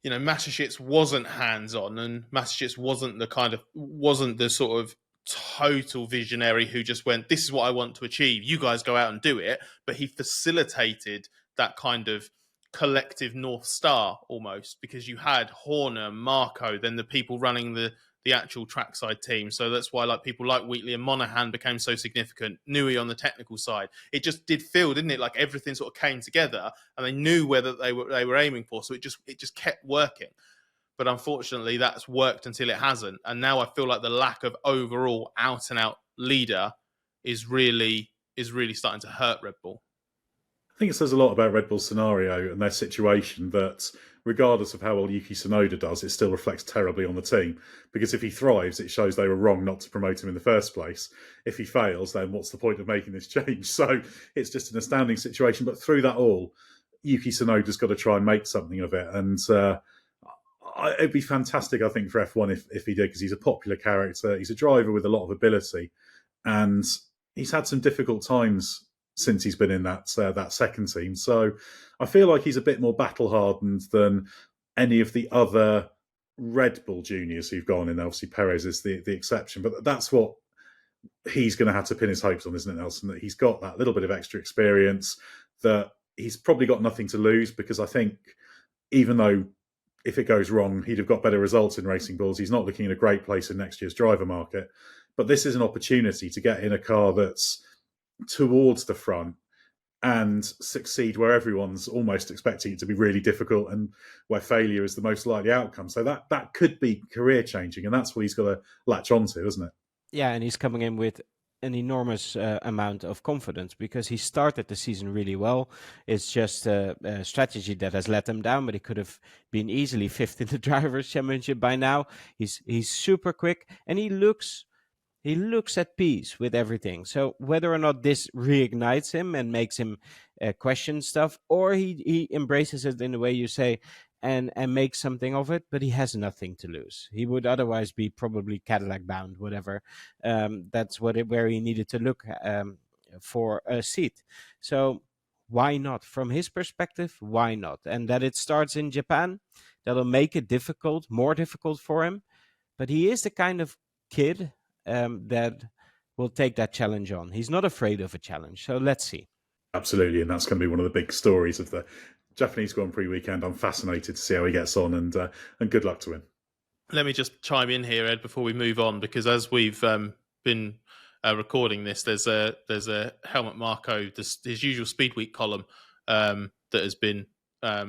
you know, Massachusetts wasn't hands-on, and Massachusetts wasn't the sort of total visionary who just went, this is what I want to achieve, you guys go out and do it. But he facilitated that kind of collective North Star almost, because you had Horner, Marco, then the people running the actual trackside team. So that's why like people like Wheatley and Monaghan became so significant. Newey on the technical side. It just did feel, didn't it, like everything sort of came together and they knew whether they were aiming for. So it just kept working. But unfortunately, that's worked until it hasn't. And now I feel like the lack of overall out and out leader is really starting to hurt Red Bull. I think it says a lot about Red Bull's scenario and their situation that regardless of how well Yuki Tsunoda does, it still reflects terribly on the team. Because if he thrives, it shows they were wrong not to promote him in the first place. If he fails, then what's the point of making this change? So it's just an astounding situation. But through that all, Yuki Tsunoda's got to try and make something of it. And it'd be fantastic, I think, for F1 if he did, because he's a popular character. He's a driver with a lot of ability. And he's had some difficult times since he's been in that second team. So I feel like he's a bit more battle-hardened than any of the other Red Bull juniors who've gone in. Obviously, Perez is the exception, but that's what he's going to have to pin his hopes on, isn't it, Nelson? That he's got that little bit of extra experience, that he's probably got nothing to lose, because I think even though if it goes wrong, he'd have got better results in Racing Bulls, he's not looking in a great place in next year's driver market. But this is an opportunity to get in a car that's towards the front and succeed where everyone's almost expecting it to be really difficult and where failure is the most likely outcome. So that could be career changing, and that's what he's got to latch onto, isn't it? Yeah, and he's coming in with an enormous amount of confidence because he started the season really well. It's just a strategy that has let him down, but he could have been easily fifth in the Drivers' Championship by now. He's super quick, and he looks at peace with everything. So whether or not this reignites him and makes him question stuff, or he embraces it in the way you say and makes something of it, but he has nothing to lose. He would otherwise be probably Cadillac bound, whatever. That's where he needed to look for a seat. So why not? From his perspective, why not? And that it starts in Japan, that'll make it more difficult for him. But he is the kind of kid that will take that challenge on. He's not afraid of a challenge. So let's see. Absolutely. And that's going to be one of the big stories of the Japanese Grand Prix weekend. I'm fascinated to see how he gets on, and good luck to him. Let me just chime in here, Ed, before we move on, because as we've been recording this, there's a Helmut Marko, his usual Speed Week column that has been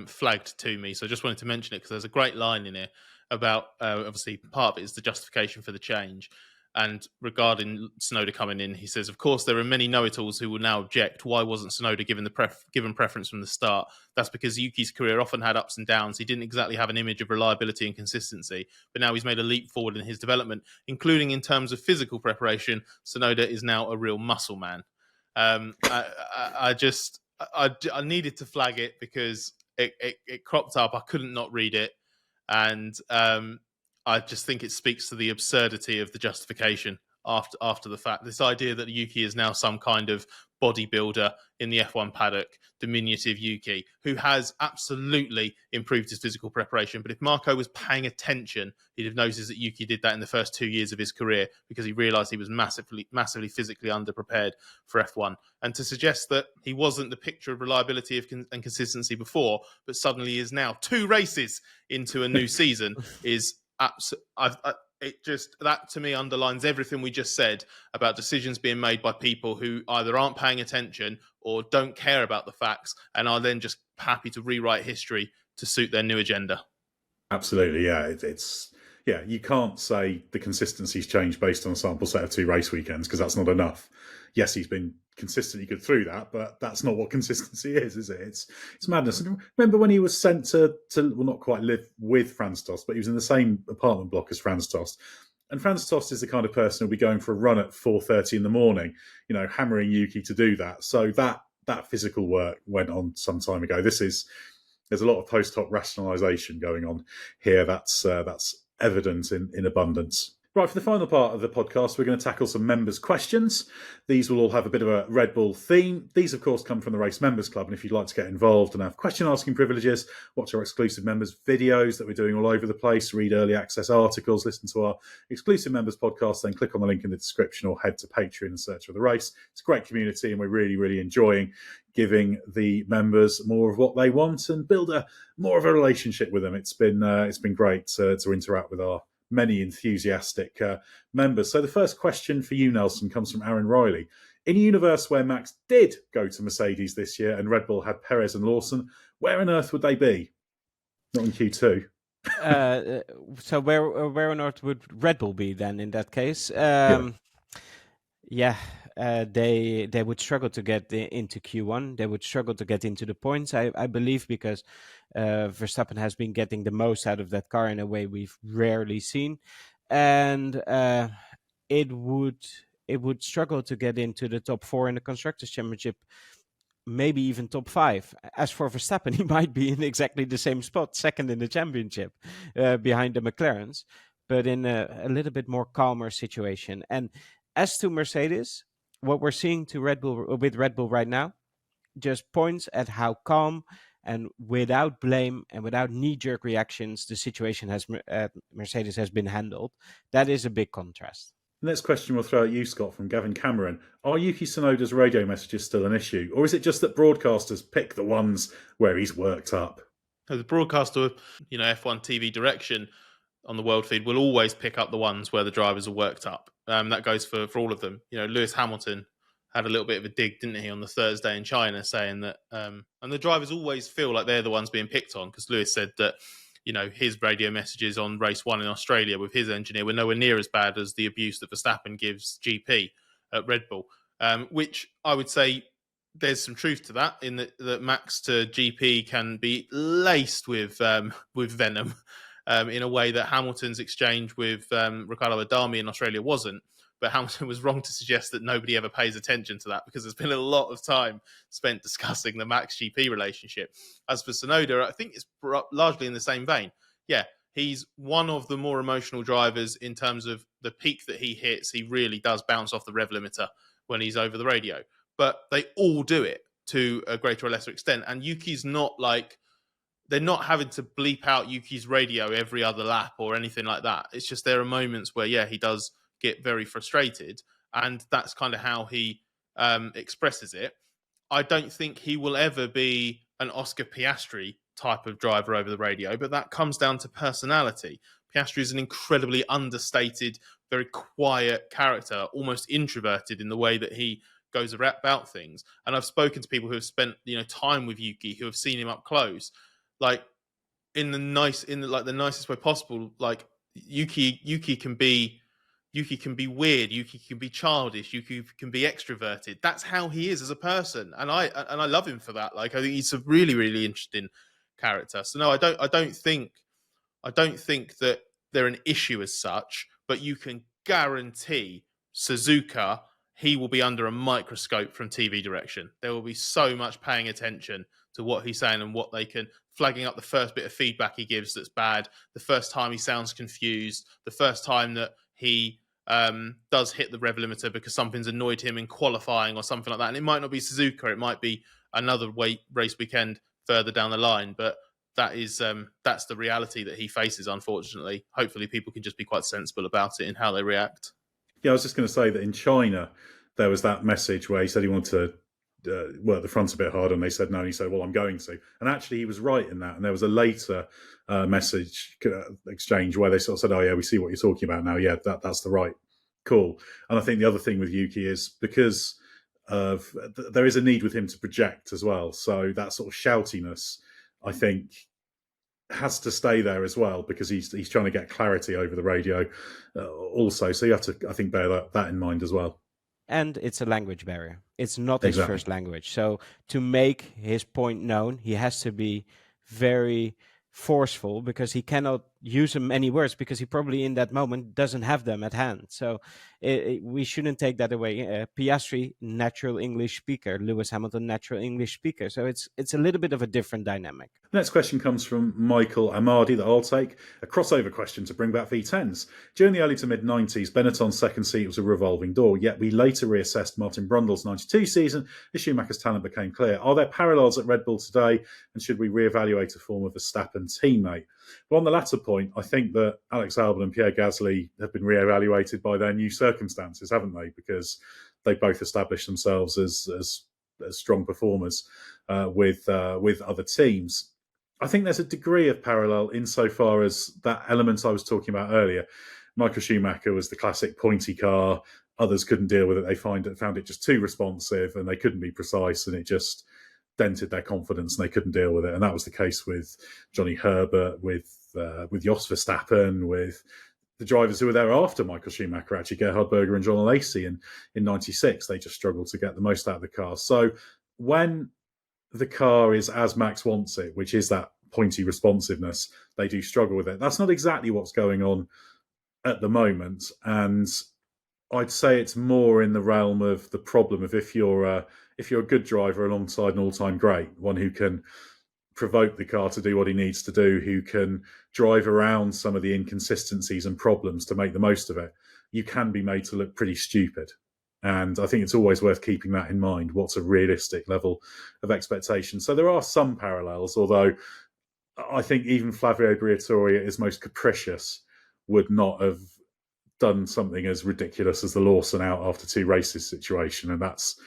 flagged to me. So I just wanted to mention it because there's a great line in it about, obviously, part of it is the justification for the change. And regarding Tsunoda coming in, he says, of course, there are many know-it-alls who will now object. Why wasn't Tsunoda given preference from the start? That's because Yuki's career often had ups and downs. He didn't exactly have an image of reliability and consistency, but now he's made a leap forward in his development, including in terms of physical preparation. Tsunoda is now a real muscle man. I needed to flag it because it cropped up. I couldn't not read it. And I just think it speaks to the absurdity of the justification after the fact. This idea that Yuki is now some kind of bodybuilder in the F1 paddock, diminutive Yuki, who has absolutely improved his physical preparation. But if Marko was paying attention, he'd have noticed that Yuki did that in the first 2 years of his career because he realised he was massively physically underprepared for F1. And to suggest that he wasn't the picture of reliability and consistency before, but suddenly is now 2 races into a new season is that to me underlines everything we just said about decisions being made by people who either aren't paying attention or don't care about the facts and are then just happy to rewrite history to suit their new agenda. Absolutely, yeah. It's yeah, you can't say the consistency's changed based on a sample set of 2 race weekends, because that's not enough. Yes, he's been consistently good through that, but that's not what consistency is it? It's madness. And remember when he was sent to well, not quite live with Franz Tost, but he was in the same apartment block as Franz Tost. And Franz Tost is the kind of person who'll be going for a run at 4:30 in the morning, hammering Yuki to do that. So that physical work went on some time ago. There's a lot of post hoc rationalisation going on here. That's evident in abundance. Right, for the final part of the podcast, we're going to tackle some members' questions. These will all have a bit of a Red Bull theme. These, of course, come from the Race Members Club, and if you'd like to get involved and have question-asking privileges, watch our exclusive members' videos that we're doing all over the place, read early access articles, listen to our exclusive members' podcast, then click on the link in the description or head to Patreon and search for The Race. It's a great community, and we're really, really enjoying giving the members more of what they want and build more of a relationship with them. It's been great to interact with our many enthusiastic members. So the first question for you, Nelson, comes from Aaron Riley. In a universe where Max did go to Mercedes this year and Red Bull had Perez and Lawson, where on earth would they be? Not in Q2. So where on earth would Red Bull be then in that case? They would struggle to get into Q1. They would struggle to get into the points, I believe, because Verstappen has been getting the most out of that car in a way we've rarely seen, and it would struggle to get into the top 4 in the Constructors' Championship, maybe even top 5. As for Verstappen, he might be in exactly the same spot, second in the championship, behind the McLarens, but in a little bit more calmer situation. And as to Mercedes, what we're seeing with Red Bull right now just points at how calm and without blame and without knee-jerk reactions the situation Mercedes has been handled. That is a big contrast. The next question we'll throw at you, Scott, from Gavin Cameron. Are Yuki Tsunoda's radio messages still an issue? Or is it just that broadcasters pick the ones where he's worked up? The broadcaster, F1 TV direction on the world feed will always pick up the ones where the drivers are worked up. That goes for all of them. Lewis Hamilton had a little bit of a dig, didn't he, on the Thursday in China, saying that, and the drivers always feel like they're the ones being picked on, because Lewis said that, his radio messages on race 1 in Australia with his engineer were nowhere near as bad as the abuse that Verstappen gives GP at Red Bull, which I would say there's some truth to that, in that Max to GP can be laced with venom, in a way that Hamilton's exchange with Riccardo Adami in Australia wasn't. But Hamilton was wrong to suggest that nobody ever pays attention to that, because there's been a lot of time spent discussing the Max GP relationship. As for Tsunoda, I think it's largely in the same vein. Yeah, he's one of the more emotional drivers in terms of the peak that he hits. He really does bounce off the rev limiter when he's over the radio. But they all do it to a greater or lesser extent. And Yuki's not like, they're not having to bleep out Yuki's radio every other lap or anything like that. It's just there are moments where, he does get very frustrated, and that's kind of how he expresses it. I don't think he will ever be an Oscar Piastri type of driver over the radio, but that comes down to personality. Piastri is an incredibly understated, very quiet character, almost introverted in the way that he goes about things. And I've spoken to people who have spent time with Yuki, who have seen him up close, like in the nicest way possible. Like Yuki can be weird, Yuki can be childish, Yuki can be extroverted. That's how he is as a person, and I love him for that. Like, I think he's a really, really interesting character. So no, I don't think that they're an issue as such, but you can guarantee Suzuka, he will be under a microscope from TV direction. There will be so much paying attention to what he's saying and what they can, flagging up the first bit of feedback he gives that's bad, the first time he sounds confused, the first time that he does hit the rev limiter because something's annoyed him in qualifying or something like that. And it might not be Suzuka, it might be another race weekend further down the line, but that's the reality that he faces, unfortunately. Hopefully people can just be quite sensible about it in how they react. Yeah, I was just going to say that in China, there was that message where he said he wanted to work the front a bit harder, and they said no, and he said, well, I'm going to. And actually, he was right in that. And there was a later message exchange where they sort of said, oh, yeah, we see what you're talking about now. Yeah, that's the right call. And I think the other thing with Yuki is because of there is a need with him to project as well. So that sort of shoutiness, I think, has to stay there as well because he's trying to get clarity over the radio also. So you have to, I think, bear that in mind as well. And it's a language barrier. It's not his Exactly. first language. So to make his point known, he has to be very forceful because he cannot use many words because he probably in that moment doesn't have them at hand. So we shouldn't take that away. Piastri, natural English speaker. Lewis Hamilton, natural English speaker. So it's a little bit of a different dynamic. The next question comes from Michael Amadi that I'll take. A crossover question to bring back V10s. During the early to mid-90s, Benetton's second seat was a revolving door, yet we later reassessed Martin Brundle's 92 season as Schumacher's talent became clear. Are there parallels at Red Bull today, and should we reevaluate a former Verstappen teammate? Well, on the latter point, I think that Alex Albon and Pierre Gasly have been reevaluated by their new circumstances, haven't they? Because they both established themselves as strong performers with other teams. I think there's a degree of parallel insofar as that element I was talking about earlier. Michael Schumacher was the classic pointy car. Others couldn't deal with it. They found it just too responsive and they couldn't be precise, and it just dented their confidence and they couldn't deal with it. And that was the case with Johnny Herbert, with Jos Verstappen, with the drivers who were there after Michael Schumacher, actually, Gerhard Berger and John Alesi in 96. They just struggled to get the most out of the car. So when the car is as Max wants it, which is that pointy responsiveness, they do struggle with it. That's not exactly what's going on at the moment. And I'd say it's more in the realm of the problem of if you're a good driver alongside an all-time great, one who can provoke the car to do what he needs to do, who can drive around some of the inconsistencies and problems to make the most of it, you can be made to look pretty stupid. And I think it's always worth keeping that in mind. What's a realistic level of expectation? So there are some parallels, although I think even Flavio Briatore at his most capricious would not have done something as ridiculous as the Lawson out after 2 races situation. And that's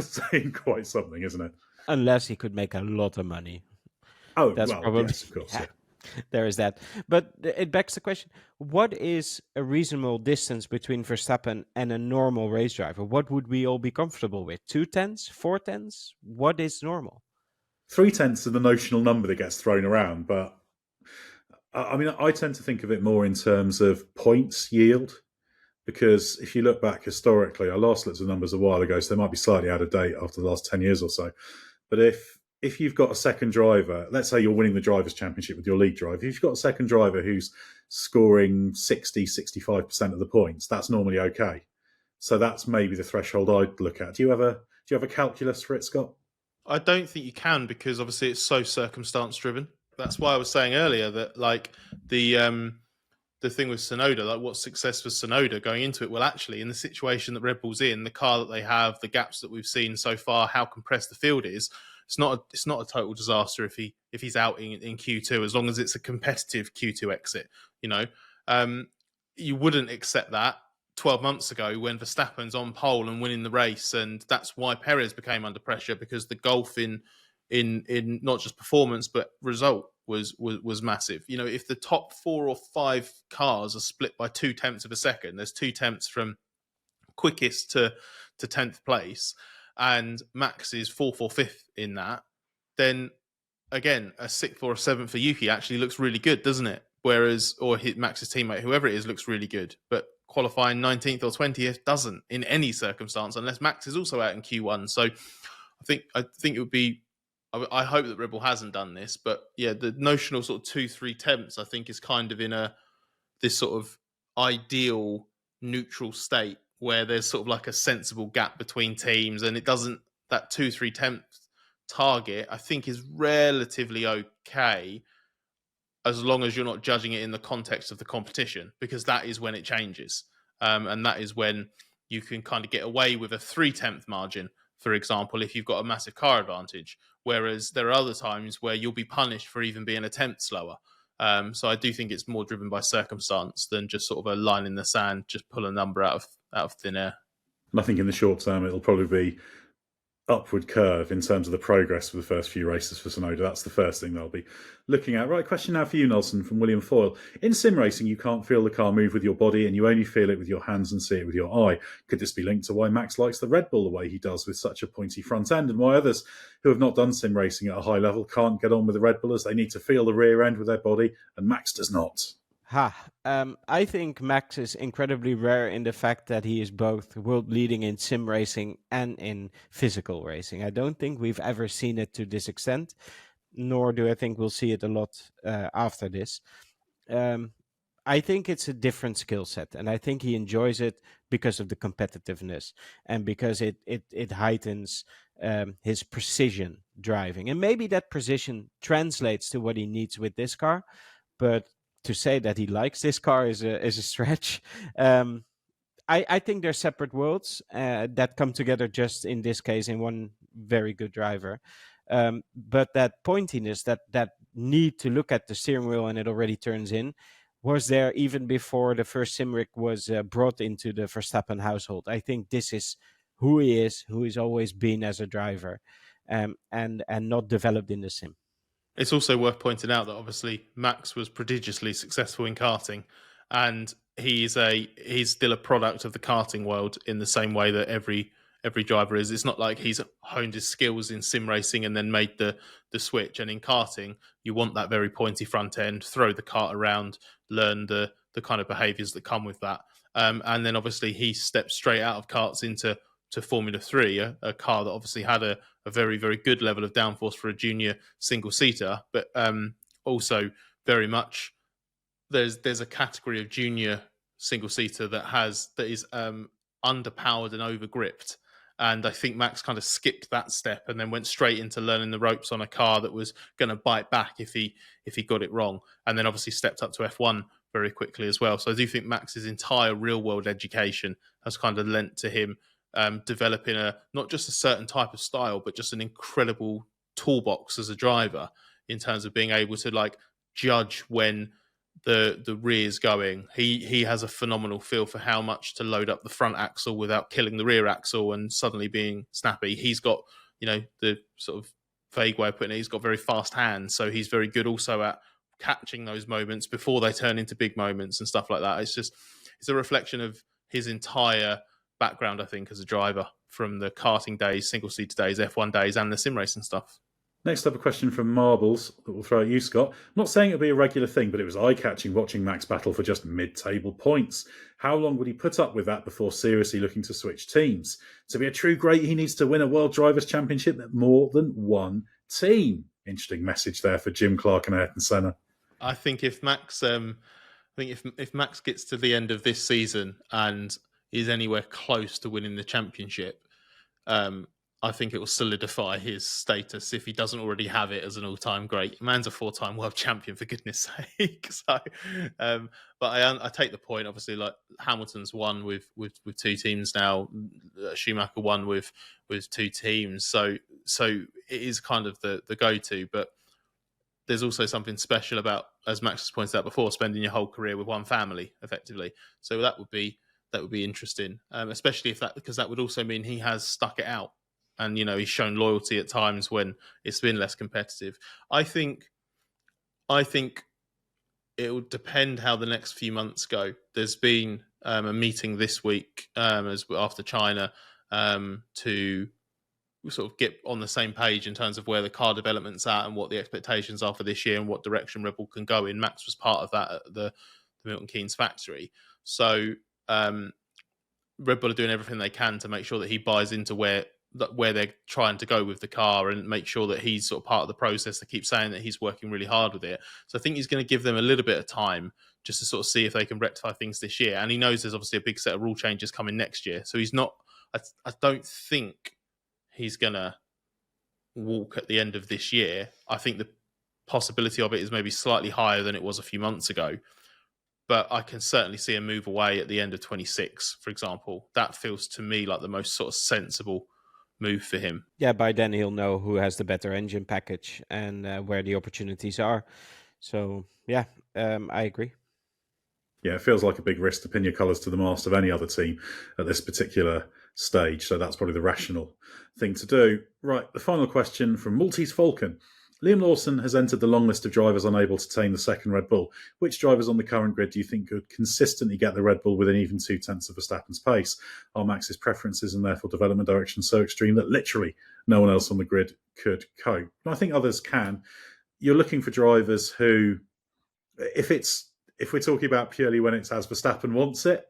saying quite something, isn't it? Unless he could make a lot of money. Oh, That's well, probably, yes, of course, yeah. There is that. But it begs the question, what is a reasonable distance between Verstappen and a normal race driver? What would we all be comfortable with? 2/10? 4/10? What is normal? 3/10 are the notional number that gets thrown around, but I mean, I tend to think of it more in terms of points yield, because if you look back historically, I last looked at the numbers a while ago, so they might be slightly out of date after the last 10 years or so. But if you've got a second driver, let's say you're winning the Drivers' Championship with your lead driver, if you've got a second driver who's scoring 60, 65% of the points, that's normally okay. So that's maybe the threshold I'd look at. Do you have a calculus for it, Scott? I don't think you can, because obviously it's so circumstance driven. That's why I was saying earlier that like the thing with Tsunoda, like what success for Tsunoda going into it? Well, actually, in the situation that Red Bull's in, the car that they have, the gaps that we've seen so far, how compressed the field is, it's not a total disaster if he's out in Q2, as long as it's a competitive Q2 exit. You know, you wouldn't accept that 12 months ago when Verstappen's on pole and winning the race, and that's why Perez became under pressure, because the gulf in not just performance but result was massive. You know, if the top 4 or 5 cars are split by 0.2 of a second, there's 0.2 from quickest to 10th place, and Max is 4th or 5th in that, then again, a 6th or a 7th for Yuki actually looks really good, doesn't it? Whereas, or Max's teammate, whoever it is, looks really good, but qualifying 19th or 20th doesn't in any circumstance, unless Max is also out in Q1. So I think it would be, I hope that Red Bull hasn't done this, but yeah, the notional sort of 2-3 tenths, I think, is kind of in this sort of ideal neutral state where there's sort of like a sensible gap between teams, and it doesn't, that 2-3 tenths target, I think, is relatively okay, as long as you're not judging it in the context of the competition, because that is when it changes. And that is when you can kind of get away with a 3/10 margin, for example, if you've got a massive car advantage. Whereas there are other times where you'll be punished for even being a tenth slower. So I do think it's more driven by circumstance than just sort of a line in the sand, just pull a number out of thin air. And I think in the short term, it'll probably be upward curve in terms of the progress for the first few races for Tsunoda. That's the first thing they'll be looking at. Right, question now for you, Nelson, from William Foyle. In sim racing, you can't feel the car move with your body and you only feel it with your hands and see it with your eye. Could this be linked to why Max likes the Red Bull the way he does with such a pointy front end, and why others who have not done sim racing at a high level can't get on with the Red Bull as they need to feel the rear end with their body, and Max does not? I think Max is incredibly rare in the fact that he is both world leading in sim racing and in physical racing. I don't think we've ever seen it to this extent, nor do I think we'll see it a lot after this. I think it's a different skill set, and I think he enjoys it because of the competitiveness and because it heightens his precision driving. And maybe that precision translates to what he needs with this car, but to say that he likes this car is a stretch. I think they're separate worlds that come together just in this case in one very good driver. But that pointiness, that need to look at the steering wheel and it already turns in, was there even before the first Simric was brought into the Verstappen household. I think this is who he is, who he's always been as a driver, and not developed in the sim. It's also worth pointing out that obviously Max was prodigiously successful in karting, and he's still a product of the karting world in the same way that every driver is. It's not like he's honed his skills in sim racing and then made the switch. And in karting, you want that very pointy front end, throw the kart around, learn the kind of behaviours that come with that. And then obviously he stepped straight out of karts into Formula 3, a car that obviously had a very, very good level of downforce for a junior single-seater, but also very much there's a category of junior single-seater that is underpowered and overgripped. And I think Max kind of skipped that step and then went straight into learning the ropes on a car that was going to bite back if he got it wrong. And then obviously stepped up to F1 very quickly as well. So I do think Max's entire real-world education has kind of lent to him developing not just a certain type of style, but just an incredible toolbox as a driver in terms of being able to like judge when the rear's going. He has a phenomenal feel for how much to load up the front axle without killing the rear axle and suddenly being snappy. He's got, the sort of vague way of putting it, he's got very fast hands, so he's very good also at catching those moments before they turn into big moments and stuff like that. It's a reflection of his entire background, I think, as a driver, from the karting days, single-seater days, F1 days, and the sim racing stuff. Next up, a question from Marbles that we'll throw at you, Scott. I'm not saying it'll be a regular thing, but it was eye-catching watching Max battle for just mid-table points. How long would he put up with that before seriously looking to switch teams? To be a true great, he needs to win a World Drivers' Championship at more than one team. Interesting message there for Jim Clark and Ayrton Senna. I think if Max, if Max gets to the end of this season and is anywhere close to winning the championship, I think it will solidify his status if he doesn't already have it as an all-time great. Man's a 4-time world champion, for goodness sake. So, but I take the point. Obviously, like Hamilton's won with 2 teams now. Schumacher won with 2 teams. So it is kind of the go-to. But there's also something special about, as Max has pointed out before, spending your whole career with one family, effectively. So that would be interesting, especially because that would also mean he has stuck it out. And, he's shown loyalty at times when it's been less competitive. I think it will depend how the next few months go. There's been a meeting this week after China to sort of get on the same page in terms of where the car development's at and what the expectations are for this year and what direction Red Bull can go in. Max was part of that at the Milton Keynes factory. So Red Bull are doing everything they can to make sure that he buys into where they're trying to go with the car and make sure that he's sort of part of the process. They keep saying that he's working really hard with it. So I think he's going to give them a little bit of time just to sort of see if they can rectify things this year. And he knows there's obviously a big set of rule changes coming next year. So he's not, I don't think he's going to walk at the end of this year. I think the possibility of it is maybe slightly higher than it was a few months ago. But I can certainly see a move away at the end of 26, for example. That feels to me like the most sort of sensible move for him. Yeah, by then he'll know who has the better engine package and where the opportunities are. So, yeah, I agree. Yeah, it feels like a big risk to pin your colours to the mast of any other team at this particular stage. So that's probably the rational thing to do. Right, the final question from Maltese Falcon. Liam Lawson has entered the long list of drivers unable to tame the second Red Bull. Which drivers on the current grid do you think could consistently get the Red Bull within even 0.2 of Verstappen's pace? Are Max's preferences and therefore development direction so extreme that literally no one else on the grid could cope? And I think others can. You're looking for drivers who, if we're talking about purely when it's as Verstappen wants it,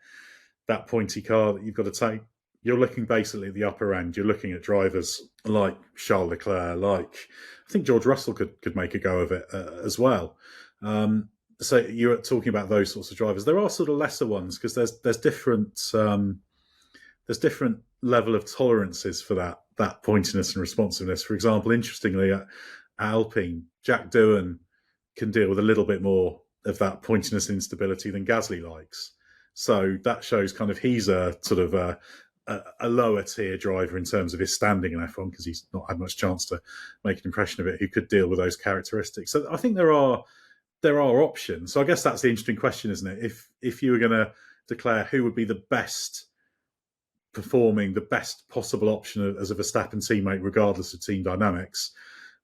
that pointy car that you've got to take, you're looking basically at the upper end. You're looking at drivers like Charles Leclerc, like I think George Russell could make a go of it as well. So you're talking about those sorts of drivers. There are sort of lesser ones because there's different level of tolerances for that pointiness and responsiveness. For example, interestingly, at Alpine, Jack Doohan can deal with a little bit more of that pointiness and instability than Gasly likes. So that shows kind of he's a sort of a lower tier driver in terms of his standing in F1 because he's not had much chance to make an impression of it, who could deal with those characteristics. So I think there are options. So I guess that's the interesting question, isn't it? If you were going to declare who would be the best performing, the best possible option as a Verstappen teammate, regardless of team dynamics,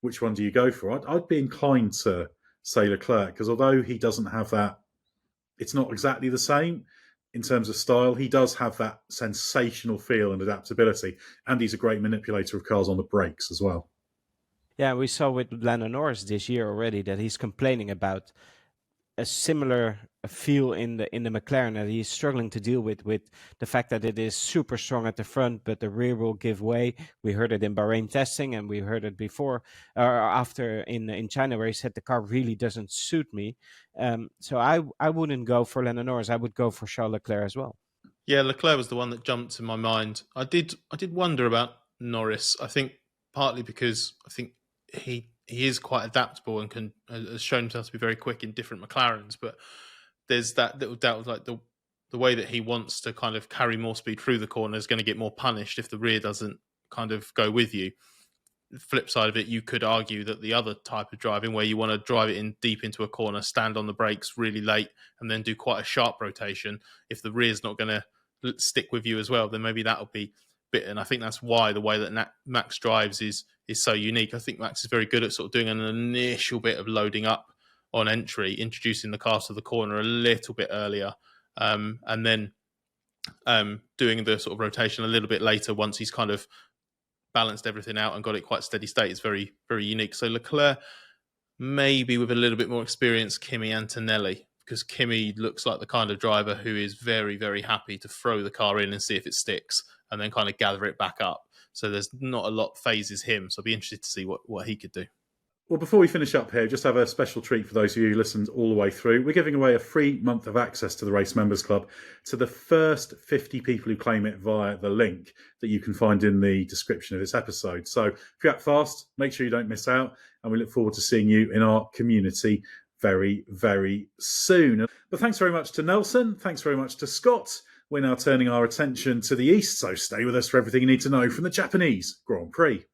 which one do you go for? I'd be inclined to say Leclerc, because although he doesn't have that, it's not exactly the same in terms of style. He does have that sensational feel and adaptability, and he's a great manipulator of cars on the brakes as well. Yeah, we saw with Lando Norris this year already that he's complaining about a similar feel in the McLaren, that he's struggling to deal with the fact that it is super strong at the front, but the rear will give way. We heard it in Bahrain testing, and we heard it before after in China, where he said the car really doesn't suit me. So I wouldn't go for Lando Norris. I would go for Charles Leclerc as well. Yeah, Leclerc was the one that jumped to my mind. I did wonder about Norris. I think partly because I think he is quite adaptable and has shown himself to be very quick in different McLarens, but there's that little doubt of like the way that he wants to kind of carry more speed through the corner is going to get more punished if the rear doesn't kind of go with you. The flip side of it, you could argue that the other type of driving, where you want to drive it in deep into a corner, stand on the brakes really late, and then do quite a sharp rotation, if the rear's not going to stick with you as well, then maybe that'll be bit. And I think that's why the way that Max drives is so unique. I think Max is very good at sort of doing an initial bit of loading up on entry, introducing the car to the corner a little bit earlier, and then doing the sort of rotation a little bit later once he's kind of balanced everything out and got it quite steady state. Is very, very unique. So Leclerc, maybe with a little bit more experience, Kimi Antonelli, because Kimi looks like the kind of driver who is very, very happy to throw the car in and see if it sticks and then kind of gather it back up. So there's not a lot phases him. So I'll be interested to see what he could do. Well, before we finish up here, just have a special treat for those of you who listened all the way through. We're giving away a free month of access to the Race Members Club to the first 50 people who claim it via the link that you can find in the description of this episode. So if you act fast, make sure you don't miss out. And we look forward to seeing you in our community very, very soon. But thanks very much to Nelson. Thanks very much to Scott. We're now turning our attention to the east, so stay with us for everything you need to know from the Japanese Grand Prix.